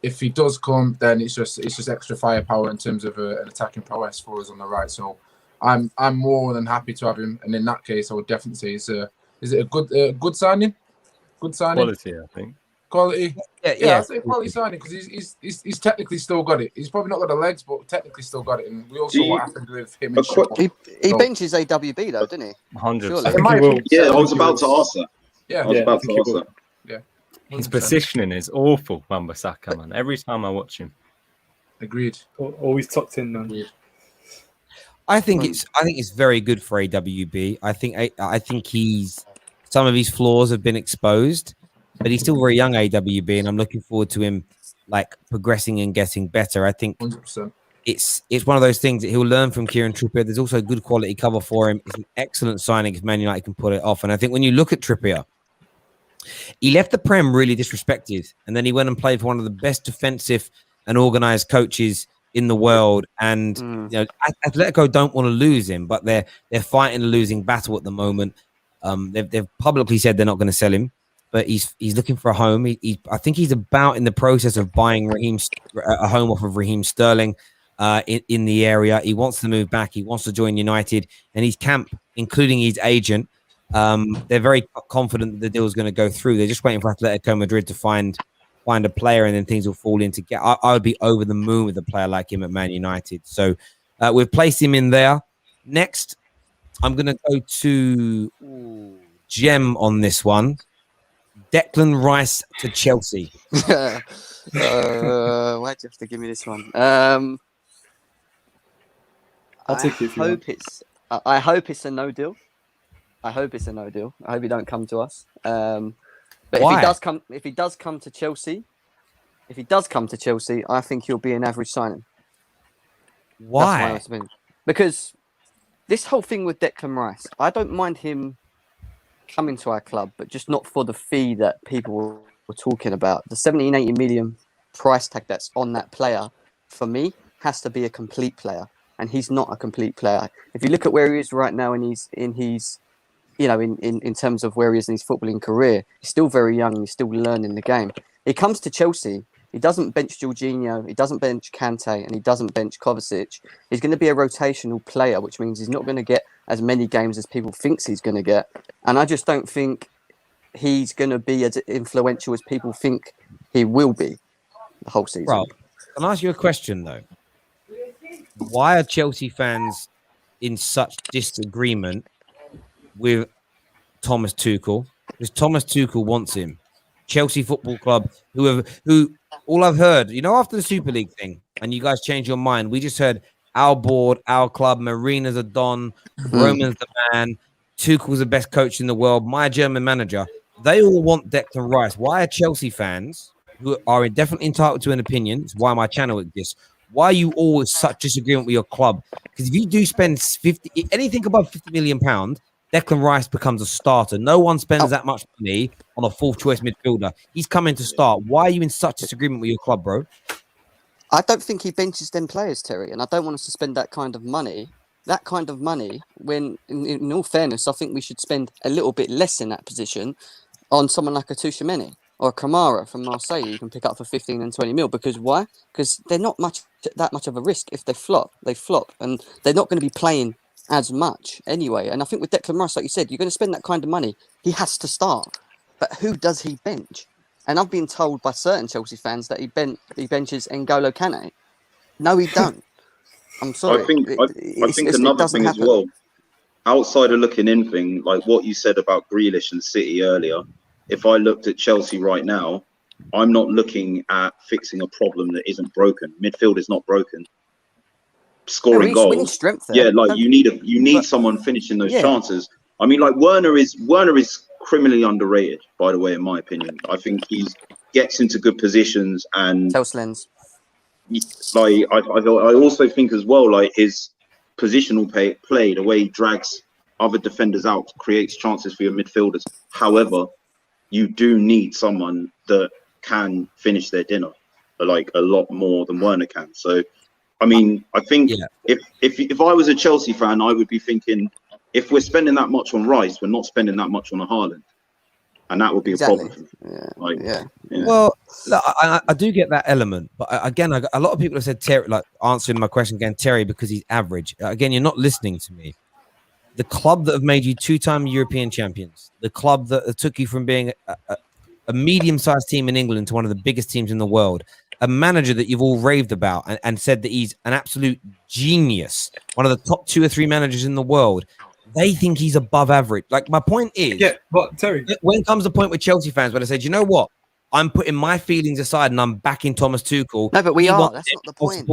if he does come, then it's just extra firepower in terms of an attacking prowess for us on the right. So I'm more than happy to have him. And in that case, I would definitely say is it a good signing? Good signing. Quality, I think. Quality. Yeah. I'd say quality signing, because he's technically still got it. He's probably not got the legs, but technically still got it. And we also what happened with him and Shaw. He benches AWB though, didn't he? 100%. I think he will. Yeah, I was about to ask that. Yeah, I was about to ask that. Yeah. His positioning is awful, Wan-Bissaka, man. Every time I watch him. Agreed. Always tucked in, man. Agreed. I think it's very good for AWB. I think some of his flaws have been exposed, but he's still very young, AWB, and I'm looking forward to him like progressing and getting better. I think 100%. it's one of those things that he'll learn from Kieran Trippier. There's also good quality cover for him. It's an excellent signing if Man United can pull it off. And I think when you look at Trippier, he left the Prem really disrespected, and then he went and played for one of the best defensive and organized coaches in the world. And you know, Atletico don't want to lose him, but they're fighting a losing battle at the moment. They've publicly said they're not going to sell him, but he's looking for a home. I think he's about in the process of buying a home off of Raheem Sterling in the area. He wants to move back. He wants to join United, and his camp, including his agent, they're very confident that the deal is going to go through. They're just waiting for Atletico Madrid to find a player, and then things will fall into get. I would be over the moon with a player like him at Man United. So we've placed him in there. Next, I'm going to go to Gem on this one. Declan Rice to Chelsea. Why'd you have to give me this one? I'll take it if you want. I hope it's a no deal. I hope it's a no deal. I hope he don't come to us. But Why? if he does come to Chelsea, I think he'll be an average signing. Why? That's my opinion. Because this whole thing with Declan Rice, I don't mind him coming to our club, but just not for the fee that people were talking about. The 17, 80 million price tag that's on that player, for me, has to be a complete player. And he's not a complete player. If you look at where he is right now, and he's you know, in terms of where he is in his footballing career, he's still very young and he's still learning the game. He comes to Chelsea, He doesn't bench Jorginho, he doesn't bench Kante, and he doesn't bench Kovacic. He's going to be a rotational player, which means he's not going to get as many games as people thinks he's going to get. And I just don't think he's going to be as influential as people think he will be the whole season. Bro, can I ask you a question, though? Why are Chelsea fans in such disagreement with Thomas Tuchel? Because Thomas Tuchel wants him. Chelsea Football Club, who all I've heard, after the Super League thing, and you guys changed your mind, we just heard our board, our club, Marina's a don, Roman's the man, Tuchel's the best coach in the world, my German manager. They all want Declan Rice. Why are Chelsea fans, who are definitely entitled to an opinion, it's why my channel exists, why are you always such disagreement with your club? Because if you do spend anything above £50 million, Declan Rice becomes a starter. No one spends that much money on a fourth choice midfielder. He's coming to start. Why are you in such disagreement with your club, bro? I don't think he benches them players, Terry, and I don't want us to spend that kind of money. When, in all fairness, I think we should spend a little bit less in that position on someone like a Tchouaméni or a Kamara from Marseille you can pick up for 15 and 20 mil. Because why? Because they're not that much of a risk. If they flop, and they're not going to be playing as much anyway. And I think with Declan Rice, like you said, you're going to spend that kind of money. He has to start. But who does he bench? And I've been told by certain Chelsea fans that he benches N'Golo Kane. No, he don't. I'm sorry. I think another thing as well, outside of looking in thing, like what you said about Grealish and City earlier, if I looked at Chelsea right now, I'm not looking at fixing a problem that isn't broken. Midfield is not broken. Scoring goals, you need someone finishing those chances. I mean, like Werner is criminally underrated, by the way, in my opinion. I think he gets into good positions and Lens. Like I also think as well, like his positional play, the way he drags other defenders out, creates chances for your midfielders. However, you do need someone that can finish their dinner, like a lot more than Werner can. So, I mean, I think if I was a Chelsea fan, I would be thinking, if we're spending that much on Rice, we're not spending that much on a Haaland, and that would be a problem for me. Well, look, I do get that element, but again, a lot of people have said Terry, like answering my question again, Terry, because he's average. Again, you're not listening to me. The club that have made you two-time European champions, the club that took you from being a medium-sized team in England to one of the biggest teams in the world, a manager that you've all raved about and said that he's an absolute genius, one of the top 2 or 3 managers in the world. They think he's above average. Like, my point is, but Terry, when comes the point with Chelsea fans where they say, do you know what? I'm putting my feelings aside and I'm backing Thomas Tuchel. No, but we are. That's not the point.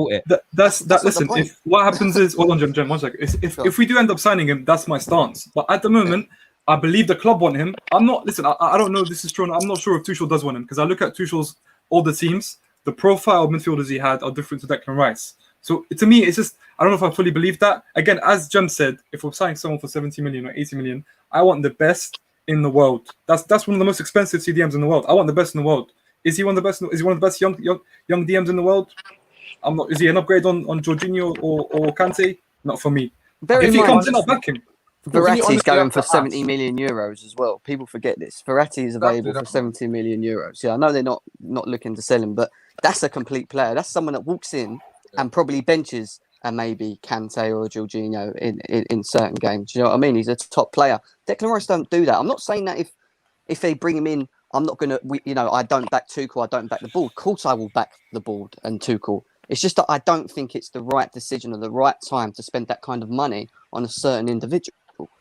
Listen, if what happens is, hold on, Jem, 1 second. If we do end up signing him, that's my stance. But at the moment, I believe the club want him. I don't know if this is true. I'm not sure if Tuchel does want him, because I look at Tuchel's older teams. The profile of midfielders he had are different to Declan Rice. So to me, it's just, I don't know if I fully believe that. Again, as Jem said, if we're signing someone for 70 million or 80 million, I want the best in the world. That's one of the most expensive CDMs in the world. I want the best in the world. Is he one of the best? Is he one of the best young DMs in the world? I'm not. Is he an upgrade on Jorginho or Kante? Not for me. If he comes in, I'll back him. Verratti's going for 70 million euros as well. People forget this. Verratti is available for 70 million euros. Yeah, I know they're not looking to sell him, but that's a complete player. That's someone that walks in and probably benches and maybe Kante or Jorginho in certain games. You know what I mean? He's a top player. Declan Rice don't do that. I'm not saying that if they bring him in, I'm not going to, I don't back Tuchel, I don't back the board. Of course I will back the board and Tuchel. It's just that I don't think it's the right decision or the right time to spend that kind of money on a certain individual.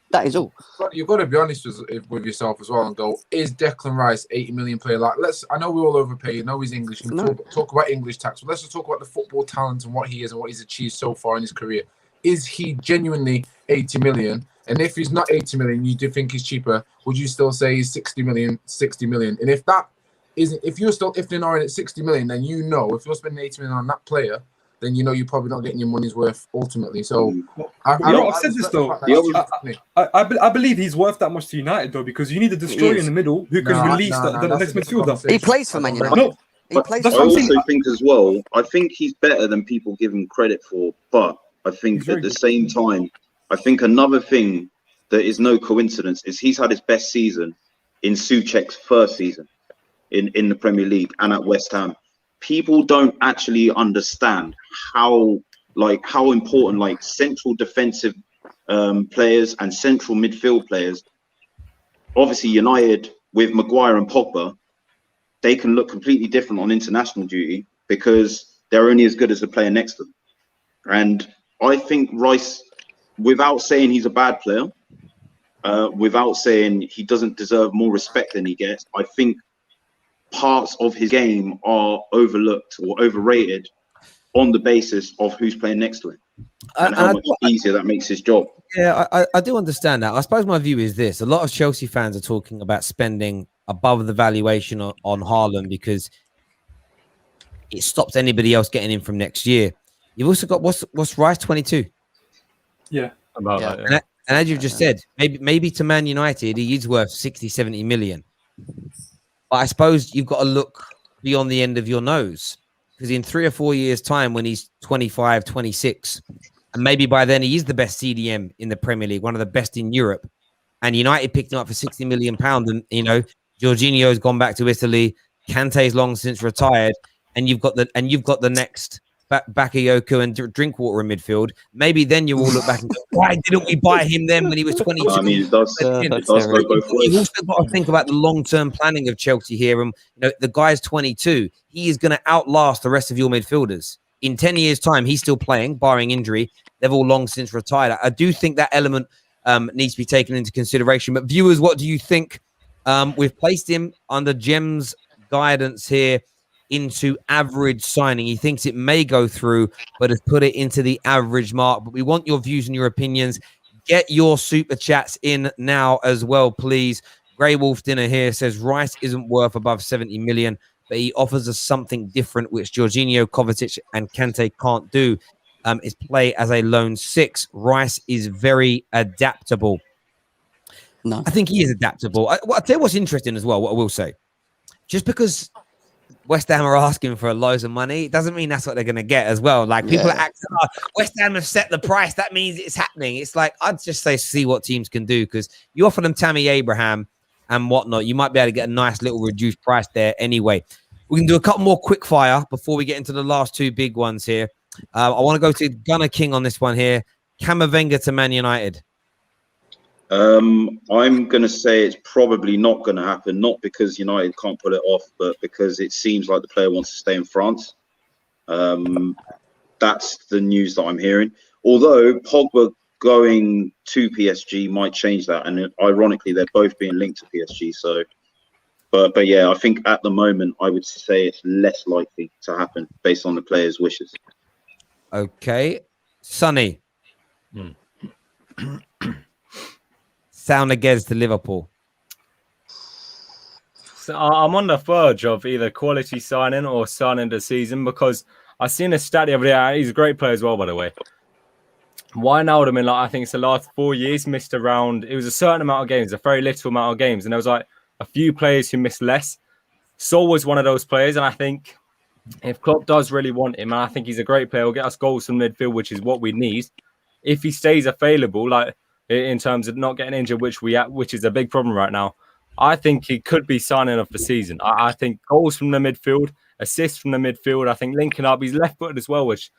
That is all. You've got to be honest with yourself as well and go, is Declan Rice 80 million player? Like, I know we're all overpaid. I know he's English. We can talk about English tax, but let's just talk about the football talent and what he is and what he's achieved so far in his career. Is he genuinely 80 million? And if he's not 80 million, you do think he's cheaper, would you still say he's 60 million? And if that isn't, if you're still if they're not at 60 million, then if you're spending 80 million on that player, then you're probably not getting your money's worth ultimately. So I've said this though. I believe he's worth that much to United though, because you need a destroyer in the middle who can release the next midfielder. He plays for Man United. No, I also think as well, I think he's better than people give him credit for, but I think at the same time, I think another thing that is no coincidence is he's had his best season in Souček's first season in the Premier League and at West Ham. people don't actually understand how important like central defensive players and central midfield players. Obviously, United with Maguire and Pogba, they can look completely different on international duty because they're only as good as the player next to them. And I think Rice, without saying he's a bad player, without saying he doesn't deserve more respect than he gets, I think parts of his game are overlooked or overrated on the basis of who's playing next to him and how much easier that makes his job. Yeah, I do understand that. I suppose my view is this. A lot of Chelsea fans are talking about spending above the valuation on Haaland because it stops anybody else getting in from next year. You've also got what's Rice 22. Yeah. About Yeah. that, yeah. And as you've just said, maybe to Man United, he is worth 60, 70 million. But I suppose you've got to look beyond the end of your nose because in 3 or 4 years' time, when he's 25, 26, and maybe by then he is the best CDM in the Premier League, one of the best in Europe, and United picked him up for £60 million, and Jorginho's gone back to Italy, Kante's long since retired, and you've got the next Bakayoko and Drinkwater in midfield. Maybe then you all look back and go, why didn't we buy him then when he was 22? I mean, it does go both ways. You've also got to think about the long-term planning of Chelsea here. And the guy's 22. He is going to outlast the rest of your midfielders. In 10 years' time, he's still playing, barring injury. They've all long since retired. I do think that element needs to be taken into consideration. But viewers, what do you think? We've placed him under Jem's guidance here into average signing. He thinks it may go through, but has put it into the average mark. But we want your views and your opinions. Get your super chats in now as well, please. Grey Wolf Dinner here says Rice isn't worth above 70 million, but he offers us something different, which Jorginho, Kovacic, and Kante can't do. Is play as a lone 6. Rice is very adaptable. No, I think he is adaptable. I'll tell you what's interesting as well, what I will say. Just because West Ham are asking for loads of money, it doesn't mean that's what they're going to get as well. Like people are acting, West Ham have set the price. That means it's happening. It's like, I'd just say see what teams can do because you offer them Tammy Abraham and whatnot. You might be able to get a nice little reduced price there anyway. We can do a couple more quick fire before we get into the last 2 big ones here. I want to go to Gunner King on this one here. CAMAVINGA to Man United. I'm going to say it's probably not going to happen, not because United can't pull it off, but because it seems like the player wants to stay in France. That's the news that I'm hearing. Although Pogba going to PSG might change that, and ironically, they're both being linked to PSG. So, but yeah, I think at the moment I would say it's less likely to happen based on the player's wishes. Okay, Sonny. Sound against to Liverpool. So I'm on the verge of either quality signing or signing the season because I seen a stat the other day. He's a great player as well, by the way. Wijnaldum in I think it's the last 4 years missed around. It was a certain amount of games, a very little amount of games, and there was like a few players who missed less. Saul was one of those players, and I think if Klopp does really want him, and I think he's a great player, will get us goals from midfield, which is what we need. If he stays available, like in terms of not getting injured, which is a big problem right now, I think he could be signing off the season. I think goals from the midfield, assists from the midfield. I think linking up. He's left-footed as well, which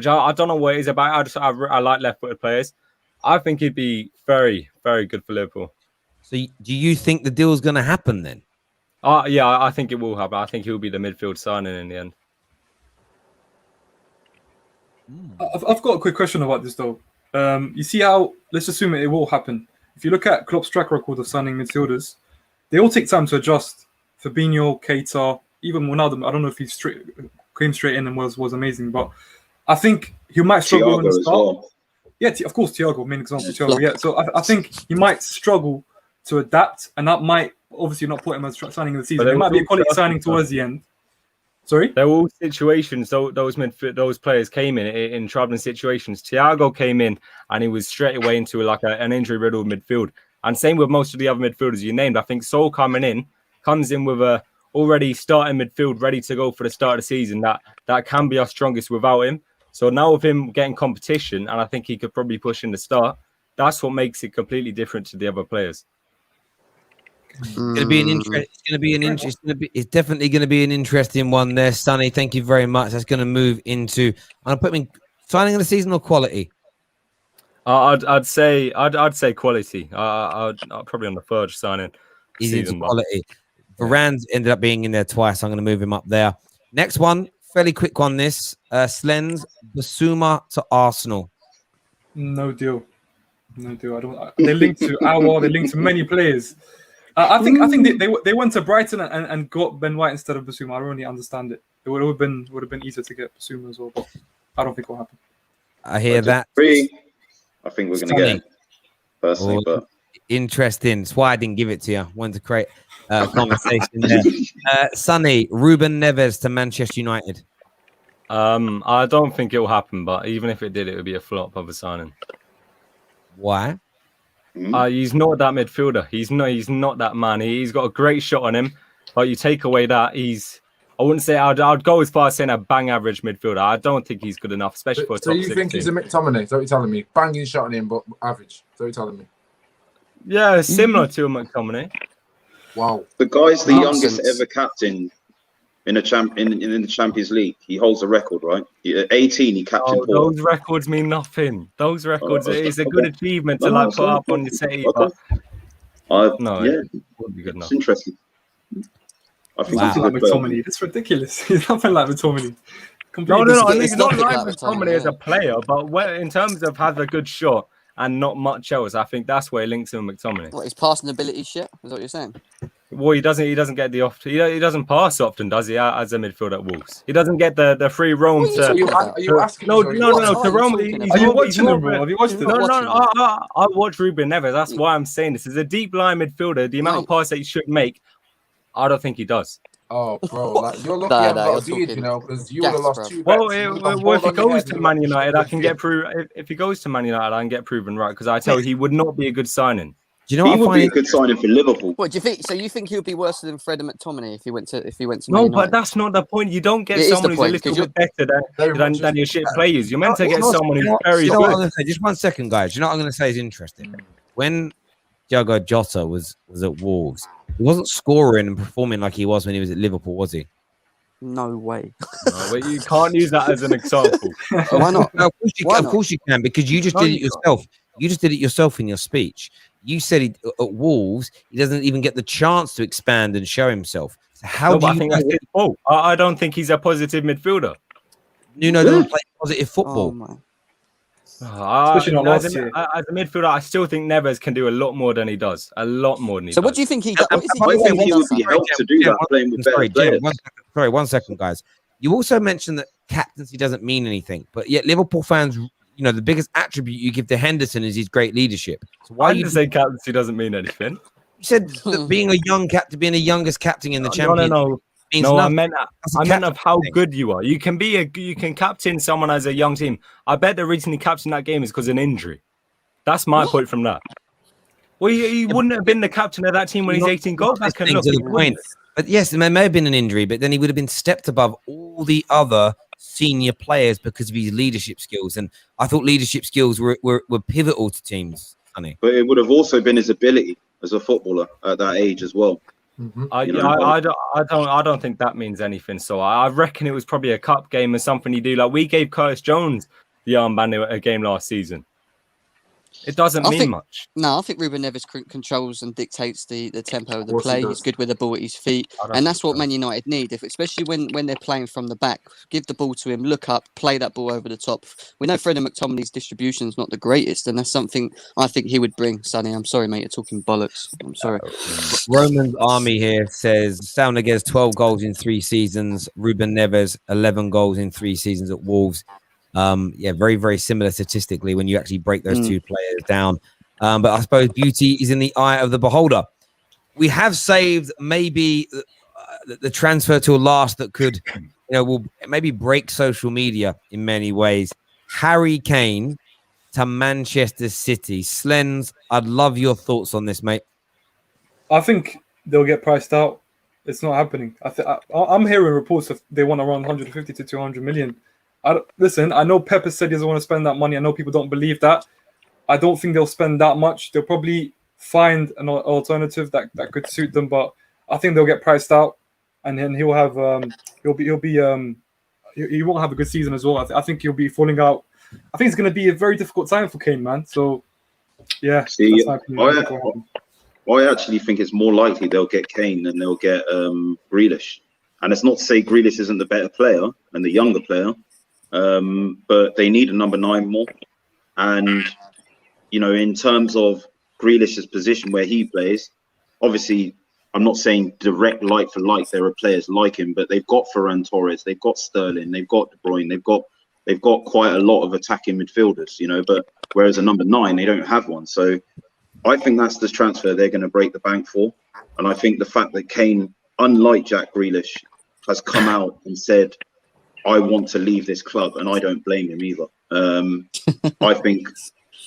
I don't know what it is about. I like left-footed players. I think he'd be very, very good for Liverpool. So do you think the deal's going to happen then? Yeah, I think it will happen. I think he'll be the midfield signing in the end. I've got a quick question about this though. You see how, let's assume it will happen. If you look at Klopp's track record of signing midfielders, they all take time to adjust. Fabinho, Keita, even Wijnaldum, I don't know if he came straight in and was amazing, but I think he might struggle in the start. Well. Yeah, of course, Thiago, main example, Thiago. Yeah, so I think he might struggle to adapt, and that might obviously not put him as signing of the season. It might be a quality signing towards the end. Sorry? There were all situations, those players came in troubling situations. Thiago came in and he was straight away into an injury-riddled midfield. And same with most of the other midfielders you named. I think Saul comes in with a already starting midfield ready to go for the start of the season. That can be our strongest without him. So now with him getting competition, and I think he could probably push in the start, that's what makes it completely different to the other players. It's going to be an interest. It's going to be an interest. It's definitely going to be an interesting one there, Sonny. Thank you very much. That's going to move into. I'm going to put him in signing of the season or quality. I'd say quality. I'd probably on the third signing. He's into quality. Varane's ended up being in there twice. I'm going to move him up there. Next one, fairly quick one. This Slens Basuma to Arsenal. No deal. No deal. I don't. They're linked to Aouar. They're linked to many players. I think they went to Brighton and got Ben White instead of Basuma. I don't really understand it. It would have been easier to get Basuma as well, but I don't think it'll happen. I hear that. I think we're going to get him personally, but interesting. That's why I didn't give it to you. Wanted to create a conversation there. Sonny, Ruben Neves to Manchester United. I don't think it will happen, but even if it did, it would be a flop of a signing. Why? He's not that midfielder. He's not that man. He's got a great shot on him, but you take away that, I wouldn't say I'd go as far as saying a bang average midfielder. I don't think he's good enough, especially for a top 16. So you think he's a McTominay? Is that what you're telling me? Banging shot on him, but average. Is that what you're telling me? Yeah, similar to a McTominay. Wow. The guy's the youngest ever captain in the Champions League. He holds a record, right? At 18, he captained Paul. Those records mean nothing. Those records, it's a good achievement to put up on your city. Okay. But it wouldn't be good enough. It's interesting. I think He's nothing like McTominay. It's ridiculous. He's nothing like McTominay. No, he's not like McTominay as a player, but in terms of has a good shot and not much else, I think that's where it links him with McTominay. What, his passing ability shit? Is that what you're saying? Well, he doesn't get the off. He doesn't pass often, does he? As a midfielder at Wolves, he doesn't get the free roam to. Are you asking? No. To roam. Are you watching him, bro? Have you watched it? No. I watch Ruben Neves. That's why I'm saying this. As a deep line midfielder, the amount of passes that he should make, I don't think he does. Oh, bro, like, you're lucky I got a deed, you know, because you would have lost 2 bets. Well, if he goes to Man United, I can get proven. If he goes to Man United, I can get proven right, because I tell you, he would not be a good signing. Do you know he what would be a good signing for Liverpool. What do you think? So you think he would be worse than Fred and McTominay if he went to Man No, United? but that's not the point. You don't get someone who's a little bit better than your shit players. You're meant to get someone who's very good. Just 1 second, guys. You know what I'm going to say is interesting. When Diogo Jota was at Wolves, he wasn't scoring and performing like he was when he was at Liverpool, was he? No way. No, you can't use that as an example. Why not? No, of course you can, because you just did it yourself. You just did it yourself in your speech. You said at Wolves, he doesn't even get the chance to expand and show himself. So how do you think that's his fault? I don't think he's a positive midfielder. Nuno doesn't play positive football. Especially not last year. As a midfielder, I still think Neves can do a lot more than he does. A lot more than he does. So what do you think he does? I think he would be helped to do that playing with better players. Sorry, 1 second, guys. You also mentioned that captaincy doesn't mean anything, but yet Liverpool fans, you know, the biggest attribute you give to Henderson is his great leadership. So why you say captaincy doesn't mean anything? You said that being a young captain, being the youngest captain in the Champions League. No, I meant of how good you are. You can captain someone as a young team. I bet the reason he captained that game is because of an injury. That's my point from that. Well, he wouldn't have been the captain of that team when he's 18 goals. Back and look, but yes, there may have been an injury, but then he would have been stepped above all the other senior players because of his leadership skills. And I thought leadership skills were pivotal to teams, honey. But it would have also been his ability as a footballer at that age as well. Mm-hmm. I don't think that means anything. So I reckon it was probably a cup game or something you do. Like we gave Curtis Jones the armband at a game last season. It doesn't mean much. No, I think Ruben Neves controls and dictates the tempo of the play. He's good with the ball at his feet, and that's what Man United need. Especially when they're playing from the back, give the ball to him, look up, play that ball over the top. We know Fred and McTominay's distribution is not the greatest, and that's something I think he would bring. Sonny, I'm sorry, mate, you're talking bollocks. I'm sorry. Roman's Army here says Salniguez gets 12 goals in 3 seasons. Ruben Neves 11 goals in 3 seasons at Wolves. Very, very similar statistically when you actually break those two players down. But I suppose beauty is in the eye of the beholder. We have saved maybe the transfer to a last that could, will maybe break social media in many ways. Harry Kane to Manchester City. Slens, I'd love your thoughts on this, mate. I think they'll get priced out. It's not happening. I'm hearing reports of they want around 150 to 200 million. Listen, I know Pepper said he doesn't want to spend that money. I know people don't believe that. I don't think they'll spend that much. They'll probably find an alternative that could suit them. But I think they'll get priced out, and then he won't have a good season as well. I think he'll be falling out. I think it's going to be a very difficult time for Kane, man. So yeah, See, that's my opinion. I actually think it's more likely they'll get Kane than they'll get Grealish. And it's not to say Grealish isn't the better player and the younger player, but they need a number 9 more. And, you know, in terms of Grealish's position where he plays, obviously, I'm not saying direct like for like there are players like him, but they've got Ferran Torres, they've got Sterling, they've got De Bruyne, they've got quite a lot of attacking midfielders, you know, but whereas a number 9, they don't have one. So I think that's the transfer they're going to break the bank for. And I think the fact that Kane, unlike Jack Grealish, has come out and said, I want to leave this club, and I don't blame him either. I think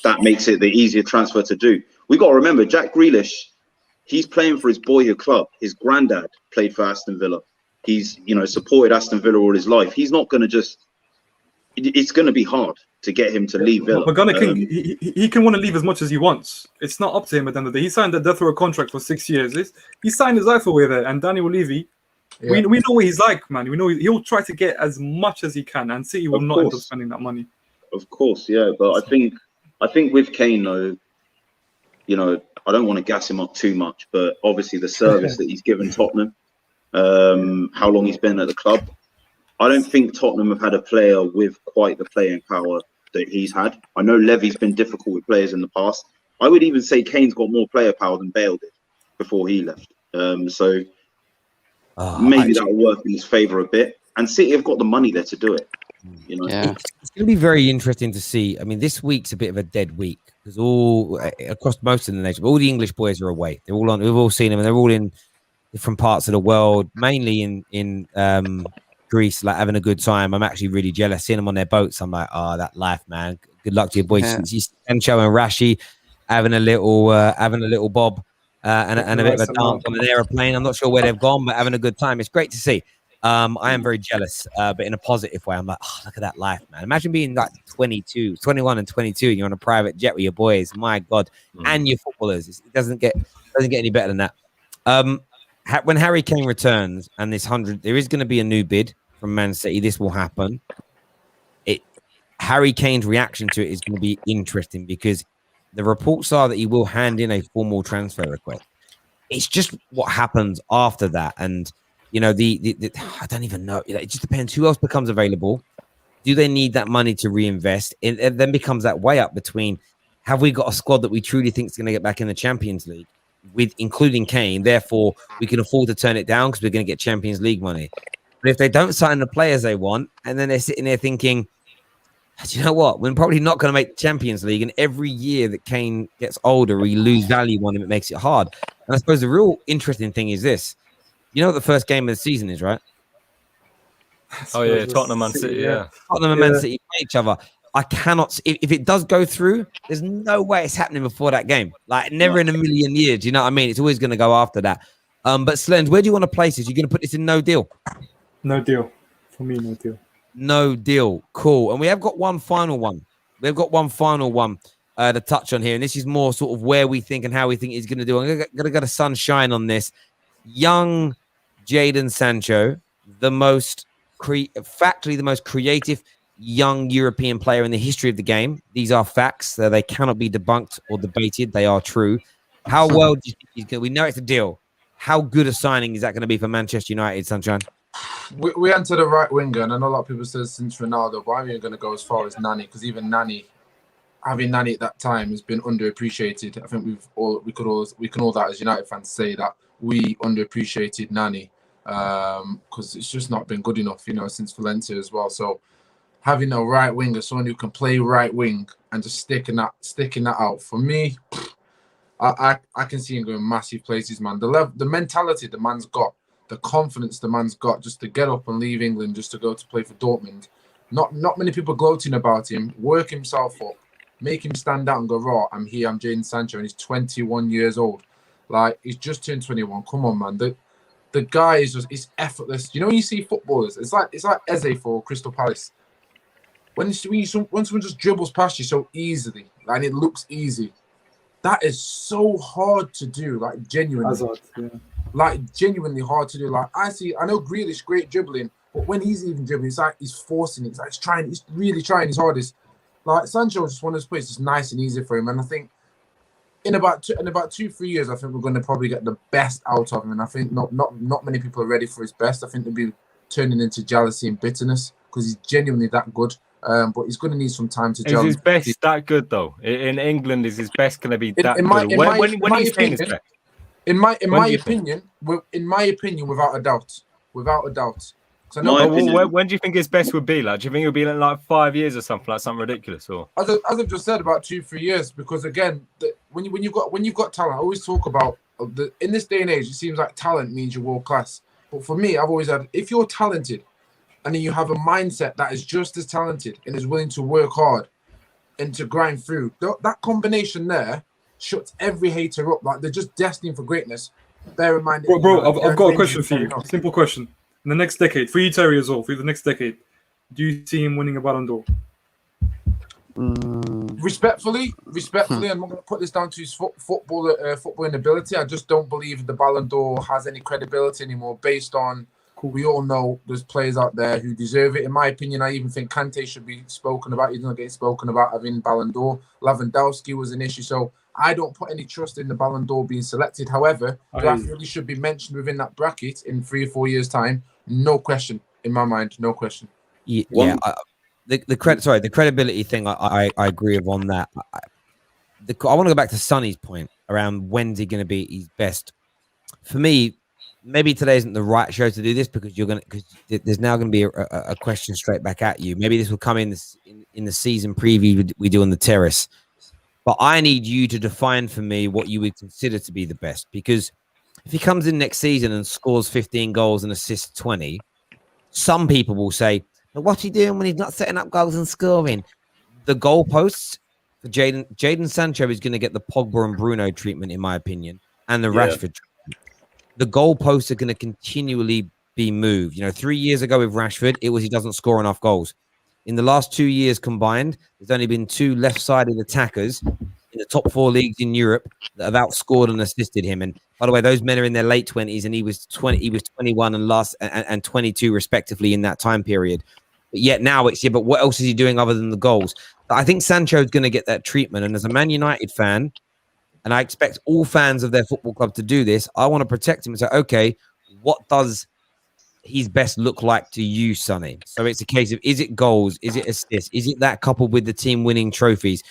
that makes it the easier transfer to do. We got to remember, Jack Grealish, he's playing for his boyhood club. His granddad played for Aston Villa. He's, you know, supported Aston Villa all his life. He's not going to just... It's going to be hard to get him to leave Villa. But he can want to leave as much as he wants. It's not up to him at the end of the day. He signed a death row contract for 6 years. He signed his life away there. And Daniel Levy, we know what he's like, man. We know he'll try to get as much as he can, and City will not end up spending that money. Of course, yeah. But I think with Kane, though, you know, I don't want to gas him up too much, but obviously the service that he's given Tottenham, how long he's been at the club, I don't think Tottenham have had a player with quite the playing power that he's had. I know Levy's been difficult with players in the past. I would even say Kane's got more player power than Bale did before he left. So maybe that'll work in his favour a bit. And City have got the money there to do it. You know, it's going to be very interesting to see. I mean, this week's a bit of a dead week because all across most of the nation, all the English boys are away. They're all on. We've all seen them, and they're all in different parts of the world, mainly in Greece, like having a good time. I'm actually really jealous seeing them on their boats. I'm like, oh, that life, man. Good luck to your boys. Sancho and Rashi having a little bob and a bit of a dance on an aeroplane. I'm not sure where they've gone, but having a good time. It's great to see. I am very jealous, but in a positive way. I'm like, oh, look at that life, man. Imagine being like 21 and 22, and you're on a private jet with your boys. My God, and your footballers. It doesn't get any better than that. When Harry Kane returns and this 100, there is going to be a new bid from Man City. This will happen. Harry Kane's reaction to it is going to be interesting because the reports are that he will hand in a formal transfer request. It's just what happens after that, and you know I don't even know. It just depends who else becomes available. Do they need that money to reinvest? It then becomes that way up between have we got a squad that we truly think is going to get back in the Champions League, with including Kane. Therefore, we can afford to turn it down because we're going to get Champions League money. But if they don't sign the players they want, and then they're sitting there thinking, do you know what? We're probably not going to make the Champions League. And every year that Kane gets older, we lose value on him. It makes it hard. And I suppose the real interesting thing is this. You know what the first game of the season is, right? Oh, yeah. Tottenham and City, yeah. Tottenham and Man City play each other. I cannot... If it does go through, there's no way it's happening before that game. Like, never in a million years. You know what I mean? It's always going to go after that. But Slens, where do you want to place this? You're going to put this in no deal? No deal. For me, no deal. No deal. Cool. And we have got one final one. We've got one final one to touch on here. And this is more sort of where we think and how we think he's going to do. I'm going to get a sunshine on this. Young Jadon Sancho, factually the most creative young European player in the history of the game. These are facts. They cannot be debunked or debated. They are true. How well do you think he's going to... We know it's a deal. How good a signing is that going to be for Manchester United, Sunshine? We enter the right winger, and I know a lot of people say since Ronaldo, but I'm even going to go as far as Nani, because even having Nani at that time has been underappreciated. I think we can all that as United fans say that we underappreciated Nani because it's just not been good enough, you know, since Valencia as well. So having a right winger, someone who can play right wing and just sticking that out for me, I can see him going massive places, man. The mentality the man's got. The confidence the man's got just to get up and leave England just to go to play for Dortmund. Not many people gloating about him. Work himself up, make him stand out and go, raw, I'm here, I'm Jadon Sancho, and he's 21 years old. Like, he's just turned 21. Come on, man. The guy is just effortless. You know when you see footballers, it's like Eze for Crystal Palace. When someone just dribbles past you so easily, and it looks easy. That is so hard to do, like genuinely. Hazard, yeah. Like genuinely hard to do. Like I know Grealish great dribbling, but when he's even dribbling, it's like he's forcing it. It's like he's really trying his hardest. Like Sancho is just one of those players that's nice and easy for him. And I think in about 2-3 years, I think we're going to probably get the best out of him. And I think not many people are ready for his best. I think they'll be turning into jealousy and bitterness because he's genuinely that good. But he's going to need some time to gel. Is his best that good though? In England, is his best going to be that good? When he's saying his best? In my opinion, without a doubt. So when do you think his best would be? Like, do you think it would be in like 5 years or something ridiculous? Or as I've just said, about 2-3 years. Because again, when you've got talent, I always talk about in this day and age, it seems like talent means you're world class. But for me, I've always had, if you're talented, and then you have a mindset that is just as talented and is willing to work hard and to grind through, that combination there shuts every hater up. Like they're just destined for greatness. Bear in mind, bro. I've got a question for you. Simple question. In the next decade, for you, Terry, as well, for the next decade, do you see him winning a Ballon d'Or? Respectfully, I'm not going to put this down to his footballing ability. I just don't believe the Ballon d'Or has any credibility anymore based on. We all know there's players out there who deserve it. In my opinion, I even think Kante should be spoken about. He's not getting spoken about having Ballon d'Or. Lewandowski was an issue. So I don't put any trust in the Ballon d'Or being selected. However, Raphael should be mentioned within that bracket in 3 or 4 years' time. No question. In my mind, no question. Yeah. The credibility thing, I agree with on that. I want to go back to Sonny's point around when's he going to be his best. For me, maybe today isn't the right show to do this because there's now going to be a question straight back at you. Maybe this will come in the season preview we do on the terrace. But I need you to define for me what you would consider to be the best. Because if he comes in next season and scores 15 goals and assists 20, some people will say, but what's he doing when he's not setting up goals and scoring? The goalposts for Jadon Sancho is going to get the Pogba and Bruno treatment, in my opinion, and the Rashford treatment. The goalposts are going to continually be moved. 3 years ago with Rashford, it was he doesn't score enough goals. In the last 2 years combined, there's only been 2 left-sided attackers in the top 4 leagues in Europe that have outscored and assisted him. And by the way, those men are in their late 20s, and he was 21 and 22 respectively in that time period. But yet now it's but what else is he doing other than the goals? I think Sancho's going to get that treatment. And as a Man United fan, and I expect all fans of their football club to do this, I want to protect him and say, okay, what does his best look like to you, Sonny? So it's a case of, is it goals? Is it assists? Is it that coupled with the team winning trophies?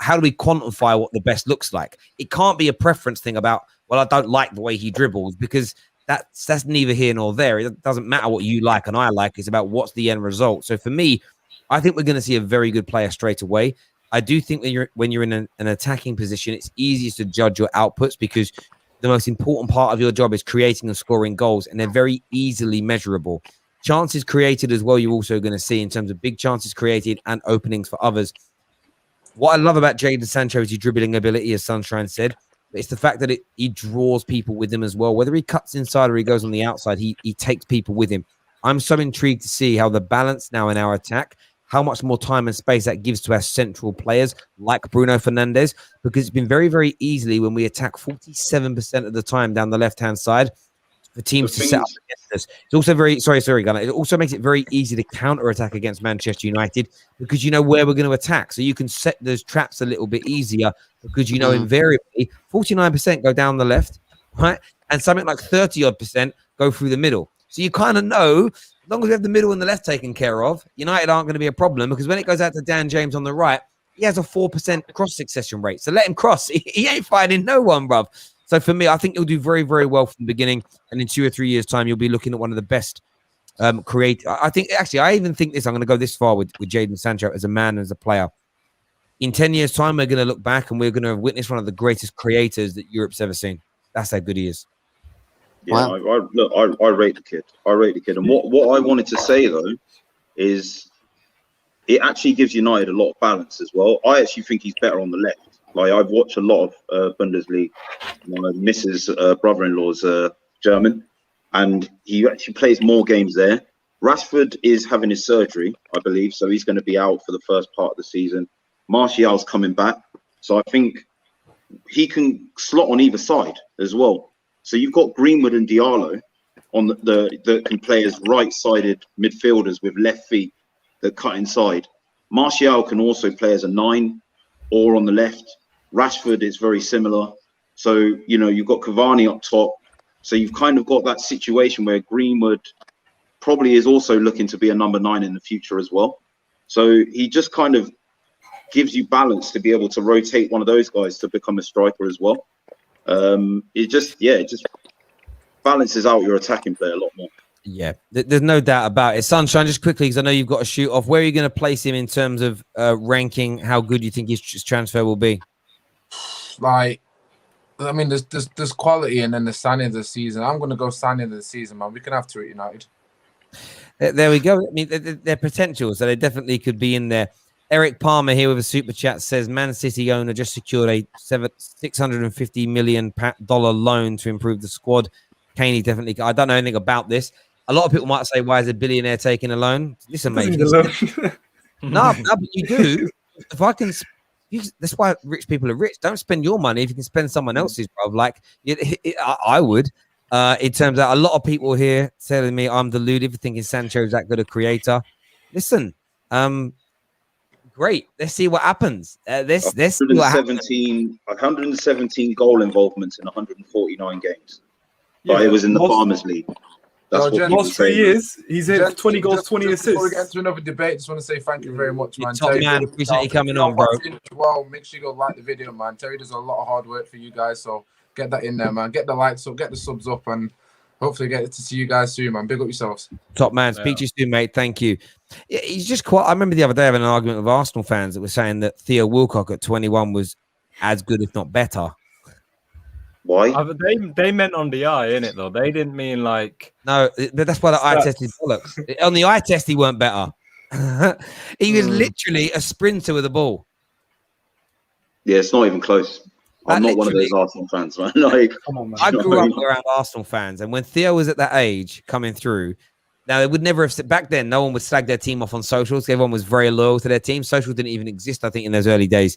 How do we quantify what the best looks like? It can't be a preference thing about, well, I don't like the way he dribbles, because that's neither here nor there. It doesn't matter what you like and I like. It's about what's the end result. So for me, I think we're going to see a very good player straight away. I do think that when you're in an attacking position, it's easiest to judge your outputs because the most important part of your job is creating and scoring goals, and they're very easily measurable. Chances created as well, you're also going to see in terms of big chances created and openings for others. What I love about Jadon Sancho is his dribbling ability, as Sunshine said. But it's the fact that he draws people with him as well. Whether he cuts inside or he goes on the outside, he takes people with him. I'm so intrigued to see how the balance now in our attack, how much more time and space that gives to our central players like Bruno Fernandes, because it's been very, very easily when we attack 47% of the time down the left-hand side for teams to set up against us. It's also very, sorry, Gunnar. It also makes it very easy to counter-attack against Manchester United because you know where we're going to attack. So you can set those traps a little bit easier because you know invariably 49% go down the left, right? And something like 30-odd% go through the middle. So you kind of know, as long as we have the middle and the left taken care of, United aren't going to be a problem, because when it goes out to Dan James on the right, he has a 4% cross succession rate. So let him cross. He ain't finding no one, bruv. So for me, I think he'll do very, very well from the beginning. And in 2 or 3 years' time, you'll be looking at one of the best create. I think, actually, I even think this, I'm going to go this far with Jadon Sancho as a man and as a player. In 10 years' time, we're going to look back and we're going to have witnessed one of the greatest creators that Europe's ever seen. That's how good he is. Yeah, wow. I rate the kid. And what I wanted to say, though, is it actually gives United a lot of balance as well. I actually think he's better on the left. Like, I've watched a lot of Bundesliga. My missus' brother-in-law's German, and he actually plays more games there. Rashford is having his surgery, I believe, so he's going to be out for the first part of the season. Martial's coming back. So I think he can slot on either side as well. So you've got Greenwood and Diallo on that can play as right-sided midfielders with left feet that cut inside. Martial can also play as a 9 or on the left. Rashford is very similar. So, you know, you've got Cavani up top. So you've kind of got that situation where Greenwood probably is also looking to be a number 9 in the future as well. So he just kind of gives you balance to be able to rotate one of those guys to become a striker as well. It just balances out your attacking play a lot more. Yeah, there's no doubt about it. Sunshine, just quickly, because I know you've got to shoot off. Where are you going to place him in terms of ranking? How good you think his transfer will be? Like, I mean, there's quality, and then the signing of the season. I'm going to go signing of the season, man. We can have two at United. There we go. I mean, they're potential, so they definitely could be in there. Eric Palmer here with a super chat says Man City owner just secured a $650 million loan to improve the squad. Kane definitely. I don't know anything about this. A lot of people might say, "Why is a billionaire taking a loan?" Listen, mate. No, but you do. If I can, that's why rich people are rich. Don't spend your money if you can spend someone else's, bro. Like I would. It turns out a lot of people here telling me I'm deluded for thinking Sancho's that good a creator. Listen, great. Let's see what happens. Let's see what happens. 117 goal involvements in 149 games. But it was in the Farmers League. That's what last 3 years, he's hit 20 goals, 20 assists. Before we get into another debate, just want to say thank you very much, man. Top man, appreciate you coming on, bro. Well, make sure you go like the video, man. Terry does a lot of hard work for you guys, so get that in there, man. Get the likes up, get the subs up, and hopefully get to see you guys soon, man. Big up yourselves. Top man. Speak to you soon, mate. Thank you. He's just quite. I remember the other day having an argument with Arsenal fans that were saying that Theo Walcott at 21 was as good, if not better. Why? They meant on the eye, innit, though? They didn't mean like... No, that's why the eye test is bollocks. On the eye test, he weren't better. He was literally a sprinter with a ball. Yeah, it's not even close. I'm not one of those Arsenal fans, man. Like, come on, man. I grew up around Arsenal fans, and when Theo was at that age coming through, now they would never have... Back then, no one would slag their team off on socials. Everyone was very loyal to their team. Socials didn't even exist, I think, in those early days.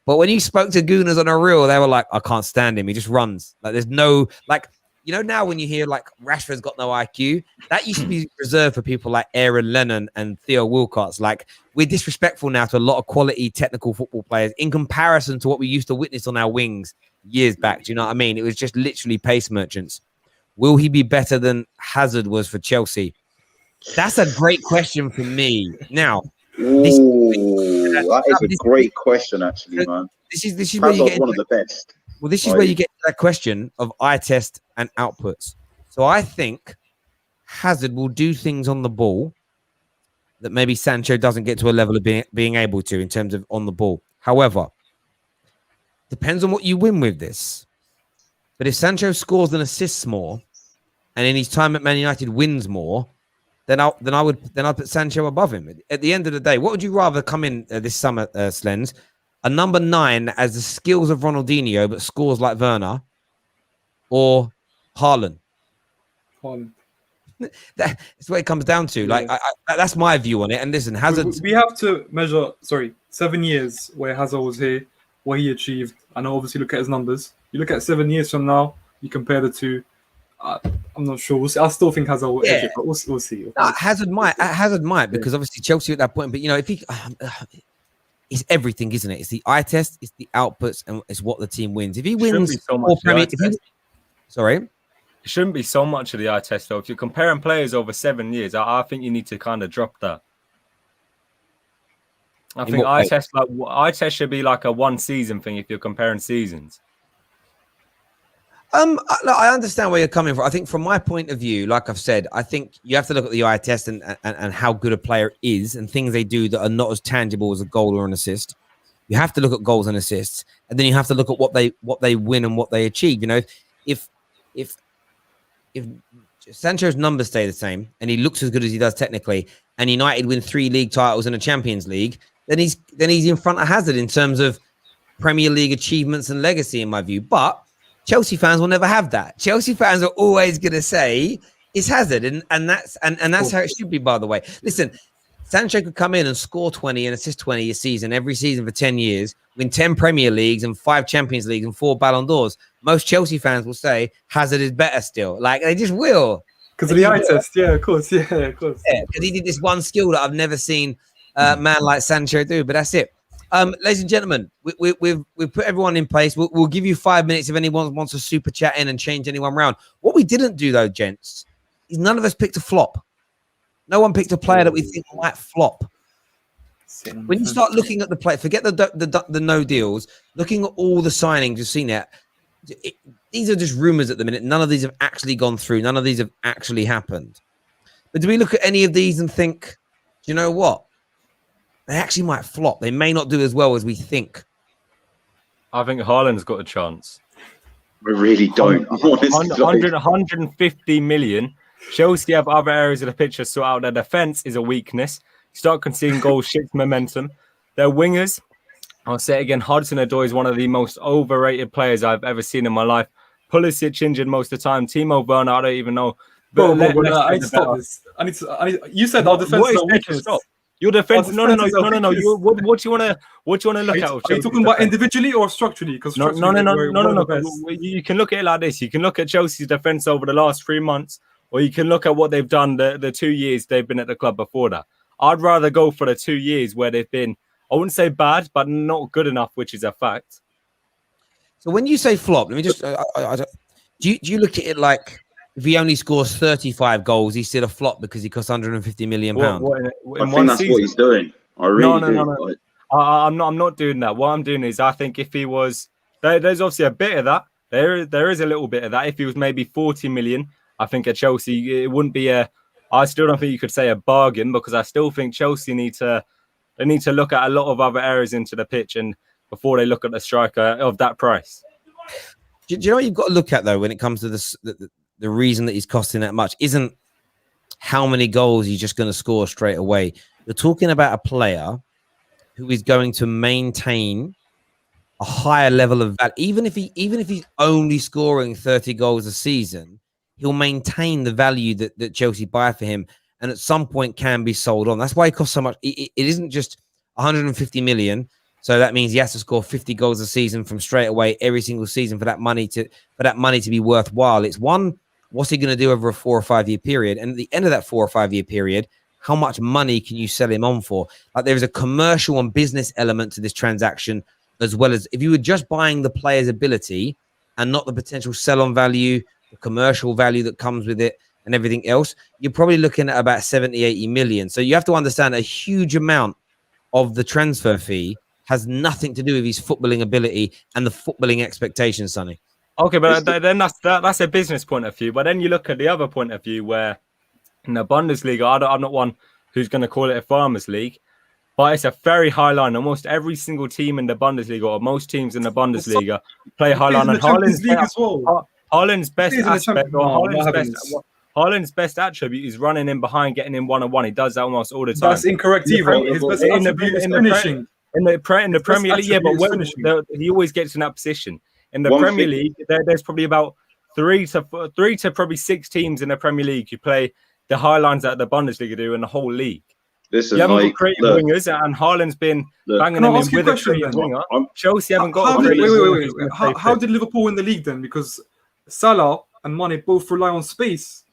But when you spoke to Gooners on a reel, they were like, I can't stand him. He just runs. Like, there's no, like, you know, now when you hear like Rashford's got no IQ, that used to be reserved for people like Aaron Lennon and Theo Walcott's. Like, we're disrespectful now to a lot of quality technical football players in comparison to what we used to witness on our wings years back. Do you know what I mean? It was just literally pace merchants. Will he be better than Hazard was for Chelsea? That's a great question for me. Now, that is a great question, actually, man. This is where you get one of the best. Well, this is where you get that question of eye test and outputs. So I think Hazard will do things on the ball that maybe Sancho doesn't get to a level of being able to in terms of on the ball. However, depends on what you win with this. But if Sancho scores and assists more, and in his time at Man United wins more, then I'd put Sancho above him. At the end of the day, what would you rather come in this summer, Slens? A number 9 that has the skills of Ronaldinho but scores like Werner, or Haaland? That's what it comes down to. Yeah. Like, that's my view on it. And listen, Hazard. We have to measure. 7 years where Hazard was here, what he achieved, and obviously look at his numbers. You look at 7 years from now, you compare the two. I'm not sure. We'll see. I still think Hazard will edge it, but we'll see. Hazard might because obviously Chelsea at that point. But you know, if he, it's everything, isn't it? It's the eye test, it's the outputs, and it's what the team wins. If he wins, sorry, it shouldn't be so much of the eye test though. If you're comparing players over 7 years, I think you need to kind of drop that. I think eye test should be like a 1 season thing if you're comparing seasons. I understand where you're coming from. I think from my point of view, like I've said, I think you have to look at the eye test and how good a player is and things they do that are not as tangible as a goal or an assist. You have to look at goals and assists, and then you have to look at what they win and what they achieve. You know, if Sancho's numbers stay the same and he looks as good as he does technically, and United win 3 league titles and a Champions League, then he's in front of Hazard in terms of Premier League achievements and legacy, in my view. But Chelsea fans will never have that. Chelsea fans are always going to say it's Hazard, and that's how it should be. By the way, listen, Sancho could come in and score 20 and assist 20 a season, every season for 10 years, win 10 Premier Leagues and 5 Champions Leagues and 4 Ballon d'Ors. Most Chelsea fans will say Hazard is better still. Like, they just will. Because of the eye test, yeah, of course, yeah, of course. Yeah, because he did this one skill that I've never seen a man like Sancho do, but that's it. Ladies and gentlemen, we've put everyone in place. We'll give you 5 minutes if anyone wants to super chat in and change anyone round. What we didn't do, though, gents, is none of us picked a flop. No one picked a player that we think might flop. When you start looking at the play, forget the no deals, looking at all the signings you've seen it, these are just rumors at the minute. None of these have actually gone through. None of these have actually happened. But do we look at any of these and think, do you know what? They actually might flop. They may not do as well as we think. I think Haaland's got a chance. We really don't. 150 million. Chelsea have other areas of the pitch to sort out. Their defence is a weakness. Start conceding goals, shifts momentum. Their wingers, I'll say it again, Hudson-Odoi is one of the most overrated players I've ever seen in my life. Pulisic injured most of the time. Timo Werner, I don't even know. I need to stop this. You said our defence is a weakness. Your defense, no. What do you want to look at? Are you talking about individually or structurally? Because no. You can look at it like this. You can look at Chelsea's defense over the last 3 months, or you can look at what they've done the 2 years they've been at the club before that. I'd rather go for the 2 years where they've been, I wouldn't say bad, but not good enough, which is a fact. So when you say flop, let me just, do you look at it like, if he only scores 35 goals, he's still a flop because he costs 150 million pounds? I think that's what he's doing. I really do. No. I'm not doing that. What I'm doing is, I think if he was, there's obviously a bit of that. There is a little bit of that. If he was maybe 40 million, I think at Chelsea, it wouldn't be I still don't think you could say a bargain, because I still think Chelsea need to look at a lot of other areas into the pitch and before they look at the striker of that price. Do you know what you've got to look at, though, when it comes to the reason that he's costing that much isn't how many goals he's just going to score straight away. You're talking about a player who is going to maintain a higher level of value. Even if he's only scoring 30 goals a season, he'll maintain the value that Chelsea buy for him, and at some point can be sold on. That's why he costs so much. It isn't just 150 million. So that means he has to score 50 goals a season from straight away every single season for that money to be worthwhile. It's one, what's he going to do over a 4 or 5 year period? And at the end of that 4 or 5 year period, how much money can you sell him on for? Like, there is a commercial and business element to this transaction, as well as if you were just buying the player's ability and not the potential sell-on value, the commercial value that comes with it and everything else, you're probably looking at about 70, 80 million. So you have to understand a huge amount of the transfer fee has nothing to do with his footballing ability and the footballing expectations, Sonny. Okay, but then that's a business point of view. But then you look at the other point of view where in the Bundesliga, I'm not one who's going to call it a farmers league, but it's a very high line. Almost every single team in the Bundesliga, or most teams in the Bundesliga, play high line. And Haaland's best aspect, Haaland's best attribute is running in behind, getting in one-on-one. He does that almost all the time. That's incorrect, Evo. His best attribute is finishing. In the Premier League, yeah, but he always gets in that position. In the Premier League, there's probably about three to probably 6 teams in the Premier League who play the high lines that the Bundesliga do in the whole league. Listen, you haven't got creative wingers, and Haaland's been banging them in with a creative winger. Chelsea haven't got. Wait. How did Liverpool win the league then? Because Salah and Mane both rely on space.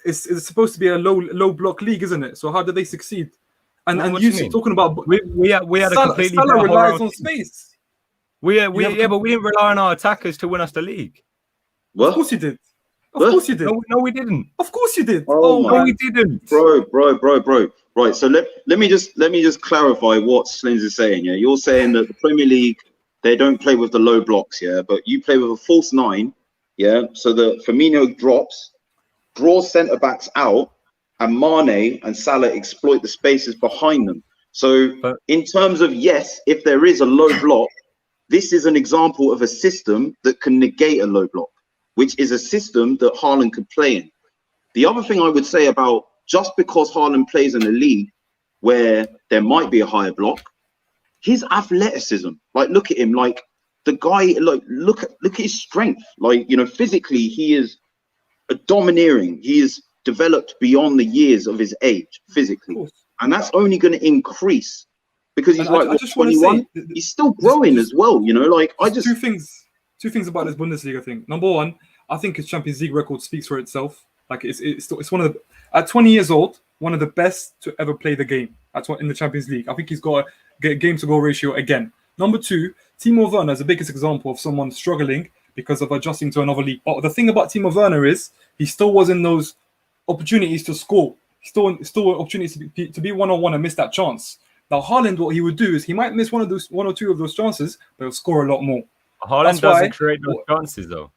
It's supposed to be a low block league, isn't it? So how did they succeed? And you talking about we had a completely Salah relies on space. But we didn't rely on our attackers to win us the league. What? Of course you did. Of course you did. No, we didn't. Of course you did. No, we didn't. Bro. Right. So let me just clarify what Slins is saying. Yeah, you're saying that the Premier League, they don't play with the low blocks. Yeah, but you play with a false 9. Yeah. So the Firmino drops, draws centre backs out, and Mane and Salah exploit the spaces behind them. So in terms of, yes, if there is a low block, this is an example of a system that can negate a low block, which is a system that Haaland could play in. The other thing I would say about, just because Haaland plays in a league where there might be a higher block, his athleticism, like, look at him, like, the guy, like, look at his strength. Like, you know, physically, he is domineering. He is developed beyond the years of his age physically. and that's only going to increase because he's like, I just want to 21. say, He's still growing as well, you know. Like two things about this Bundesliga thing. Number one, I think his Champions League record speaks for itself. Like it's one of the, at 20 years old, one of the best to ever play the game. That's what in the Champions League. I think he's got a game to goal ratio again. Number two, Timo Werner is the biggest example of someone struggling because of adjusting to another league. But the thing about Timo Werner is he still was in those opportunities to score. Still opportunities to be one-on-one and miss that chance. Now Haaland, what he would do is he might miss one or two of those chances, but he'll score a lot more. Haaland doesn't create those chances though.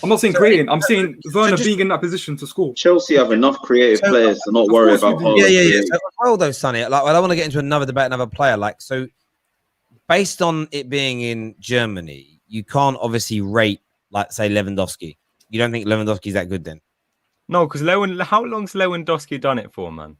I'm not saying creating. I'm saying Werner being in that position to score. Chelsea have enough creative players to not worry about Haaland. Yeah. So, well, though, Sonny, like I don't want to get into another debate, another player. Like, so based on it being in Germany, you can't obviously rate, like, say, Lewandowski. You don't think Lewandowski's that good then? No, because how long's Lewandowski done it for, man?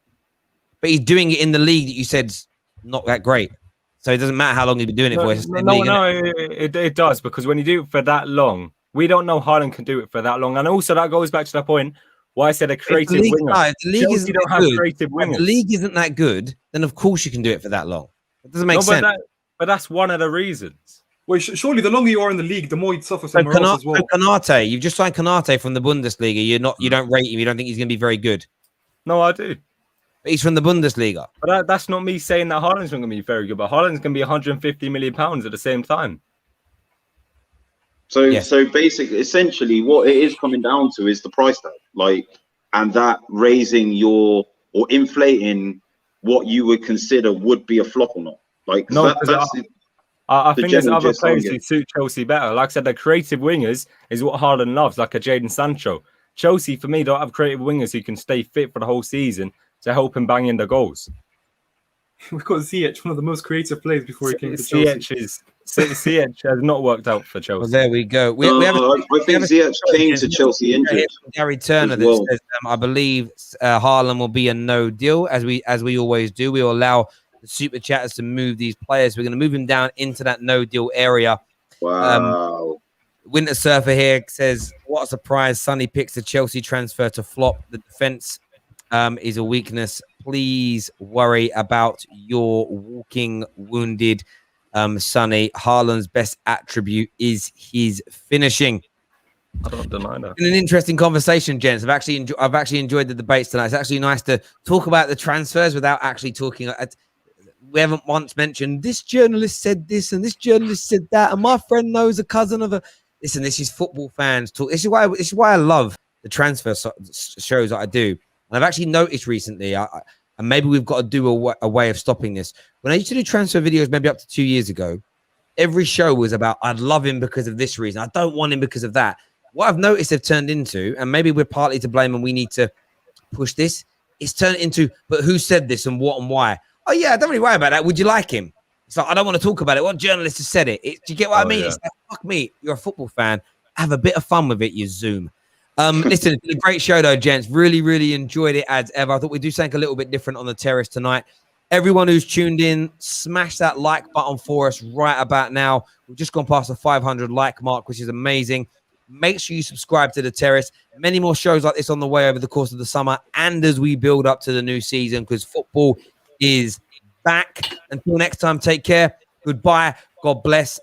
But he's doing it in the league that you said's not that great. So it doesn't matter how long he's been doing it for. It does, because when you do it for that long, we don't know Haaland can do it for that long. And also that goes back to the point why I said a creative winger. If the league isn't that good, creative wingers. If the league isn't that good, then of course you can do it for that long. It doesn't make sense. But that's one of the reasons. Well, surely the longer you are in the league, the more you'd suffer somewhere else as well. Konate, you've just signed Konate from the Bundesliga. You don't rate him. You don't think he's going to be very good. No, I do. But he's from the Bundesliga. But that's not me saying that Haaland's not going to be very good. But Haaland's going to be 150 million pounds at the same time. So basically, essentially, what it is coming down to is the price tag, like, and that raising or inflating what you would consider would be a flop or not. Like, no, I the think there's other gist players on who it. suit Chelsea better. Like I said, the creative wingers is what Haaland loves, like a Jadon Sancho. Chelsea, for me, don't have creative wingers who can stay fit for the whole season to help him bang in the goals. We've got Ziyech, one of the most creative players before he came to Chelsea. Ziyech has not worked out for Chelsea. Well, there we go. I think Ziyech came to Chelsea injured. Gary Turner as well. that says, I believe Haaland will be a no deal, as we always do. We will allow the super chatters to move these players. We're going to move him down into that no deal area. Wow. Winter Surfer here says, what a surprise. Sonny picks the Chelsea transfer to flop. The defense is a weakness. Please worry about your walking wounded, Sonny. Haaland's best attribute is his finishing. I don't deny that. Been an interesting conversation, gents. I've actually enjoyed the debates tonight. It's actually nice to talk about the transfers without actually talking. We haven't once mentioned this journalist said this and this journalist said that, and my friend knows a cousin of a. Listen, this is football fans talk. This is why I love the transfer shows that I do. And I've actually noticed recently, and maybe we've got to do a way of stopping this. When I used to do transfer videos, maybe up to 2 years ago, every show was about, I'd love him because of this reason. I don't want him because of that. What I've noticed they've turned into, and maybe we're partly to blame and we need to push this, it's turned into, but who said this and what and why? Oh, yeah, don't really worry about that. Would you like him? It's like, I don't want to talk about it. What journalist has said it? Do you get what I mean? Yeah. It's like, fuck me. You're a football fan. Have a bit of fun with it, you Zoom. Listen, it's been a great show, though, gents. Really, really enjoyed it as ever. I thought we'd do something a little bit different on the terrace tonight. Everyone who's tuned in, smash that like button for us right about now. We've just gone past the 500 like mark, which is amazing. Make sure you subscribe to the terrace. Many more shows like this on the way over the course of the summer and as we build up to the new season, because football is back. Until next time, take care. Goodbye. God bless.